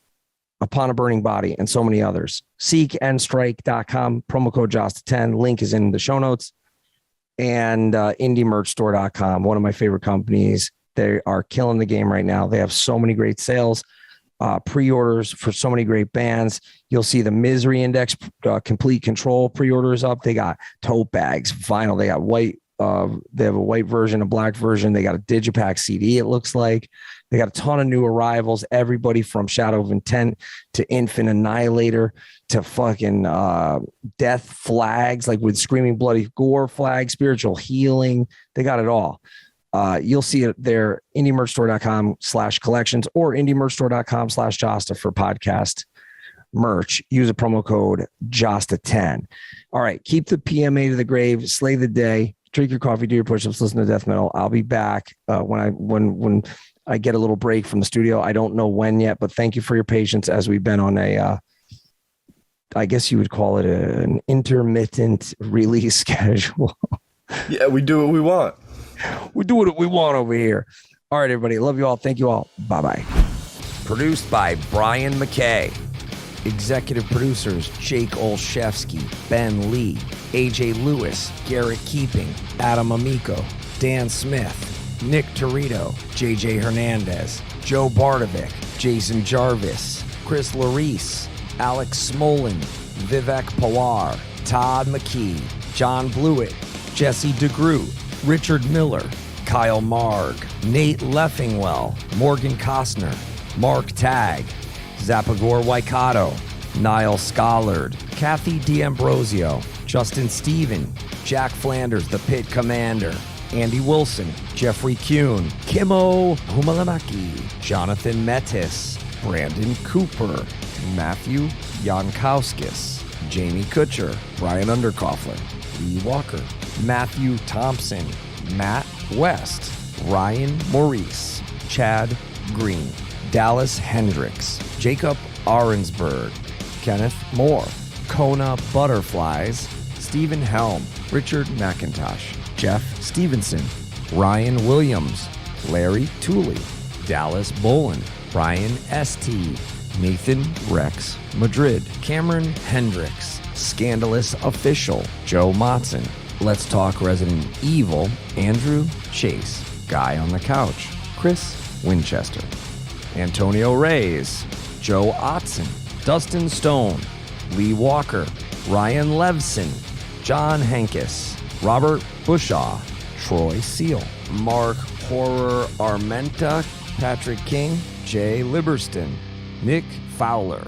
Upon a Burning Body, and so many others. Seekandstrike.com, promo code Jasta10. Link is in the show notes. And indiemerchstore.com, one of my favorite companies. They are killing the game right now. They have so many great sales, pre-orders for so many great bands. You'll see the Misery Index, Complete Control pre-orders up. They got tote bags, vinyl. They got white. They have a white version, a black version. They got a Digipack CD, it looks like. They got a ton of new arrivals. Everybody from Shadow of Intent to Infant Annihilator to fucking Death Flags, like with Screaming Bloody Gore flag, Spiritual Healing. They got it all. You'll see it there, indiemerchstore.com/collections or indiemerchstore.com/Jasta for podcast merch. Use a promo code JASTA10. All right. Keep the PMA to the grave. Slay the day. Drink your coffee, do your push-ups, listen to death metal. I'll be back when I get a little break from the studio. I don't know when yet, but thank you for your patience as we've been on I guess you would call it an intermittent release schedule. Yeah, we do what we want. We do what we want over here. All right, everybody. Love you all. Thank you all. Bye-bye. Produced by Brian McKay. Executive producers Jake Olszewski, Ben Lee, AJ Lewis, Garrett Keeping, Adam Amico, Dan Smith, Nick Torito, JJ Hernandez, Joe Bartovic, Jason Jarvis, Chris Larice, Alex Smolin, Vivek Pawar, Todd McKee, John Blewett, Jesse DeGroot, Richard Miller, Kyle Marg, Nate Leffingwell, Morgan Costner, Mark Tagg, Zapagor Waikato, Niall Scollard, Kathy D'Ambrosio, Justin Stephen, Jack Flanders, the Pit Commander, Andy Wilson, Jeffrey Kuhn, Kimo Humalamaki, Jonathan Metis, Brandon Cooper, Matthew Jankowskis, Jamie Kutcher, Brian Underkoffler, Lee Walker, Matthew Thompson, Matt West, Ryan Maurice, Chad Green, Dallas Hendricks, Jacob Arensberg, Kenneth Moore, Kona Butterflies, Stephen Helm, Richard McIntosh, Jeff Stevenson, Ryan Williams, Larry Tooley, Dallas Bolin, Brian St., Nathan Rex Madrid, Cameron Hendricks, Scandalous Official, Joe Motson, Let's Talk Resident Evil, Andrew Chase, Guy on the Couch, Chris Winchester, Antonio Reyes, Joe Otzen, Dustin Stone, Lee Walker, Ryan Levson, John Hankus, Robert Bushaw, Troy Seal, Mark Horror Armenta, Patrick King, Jay Liberston, Nick Fowler,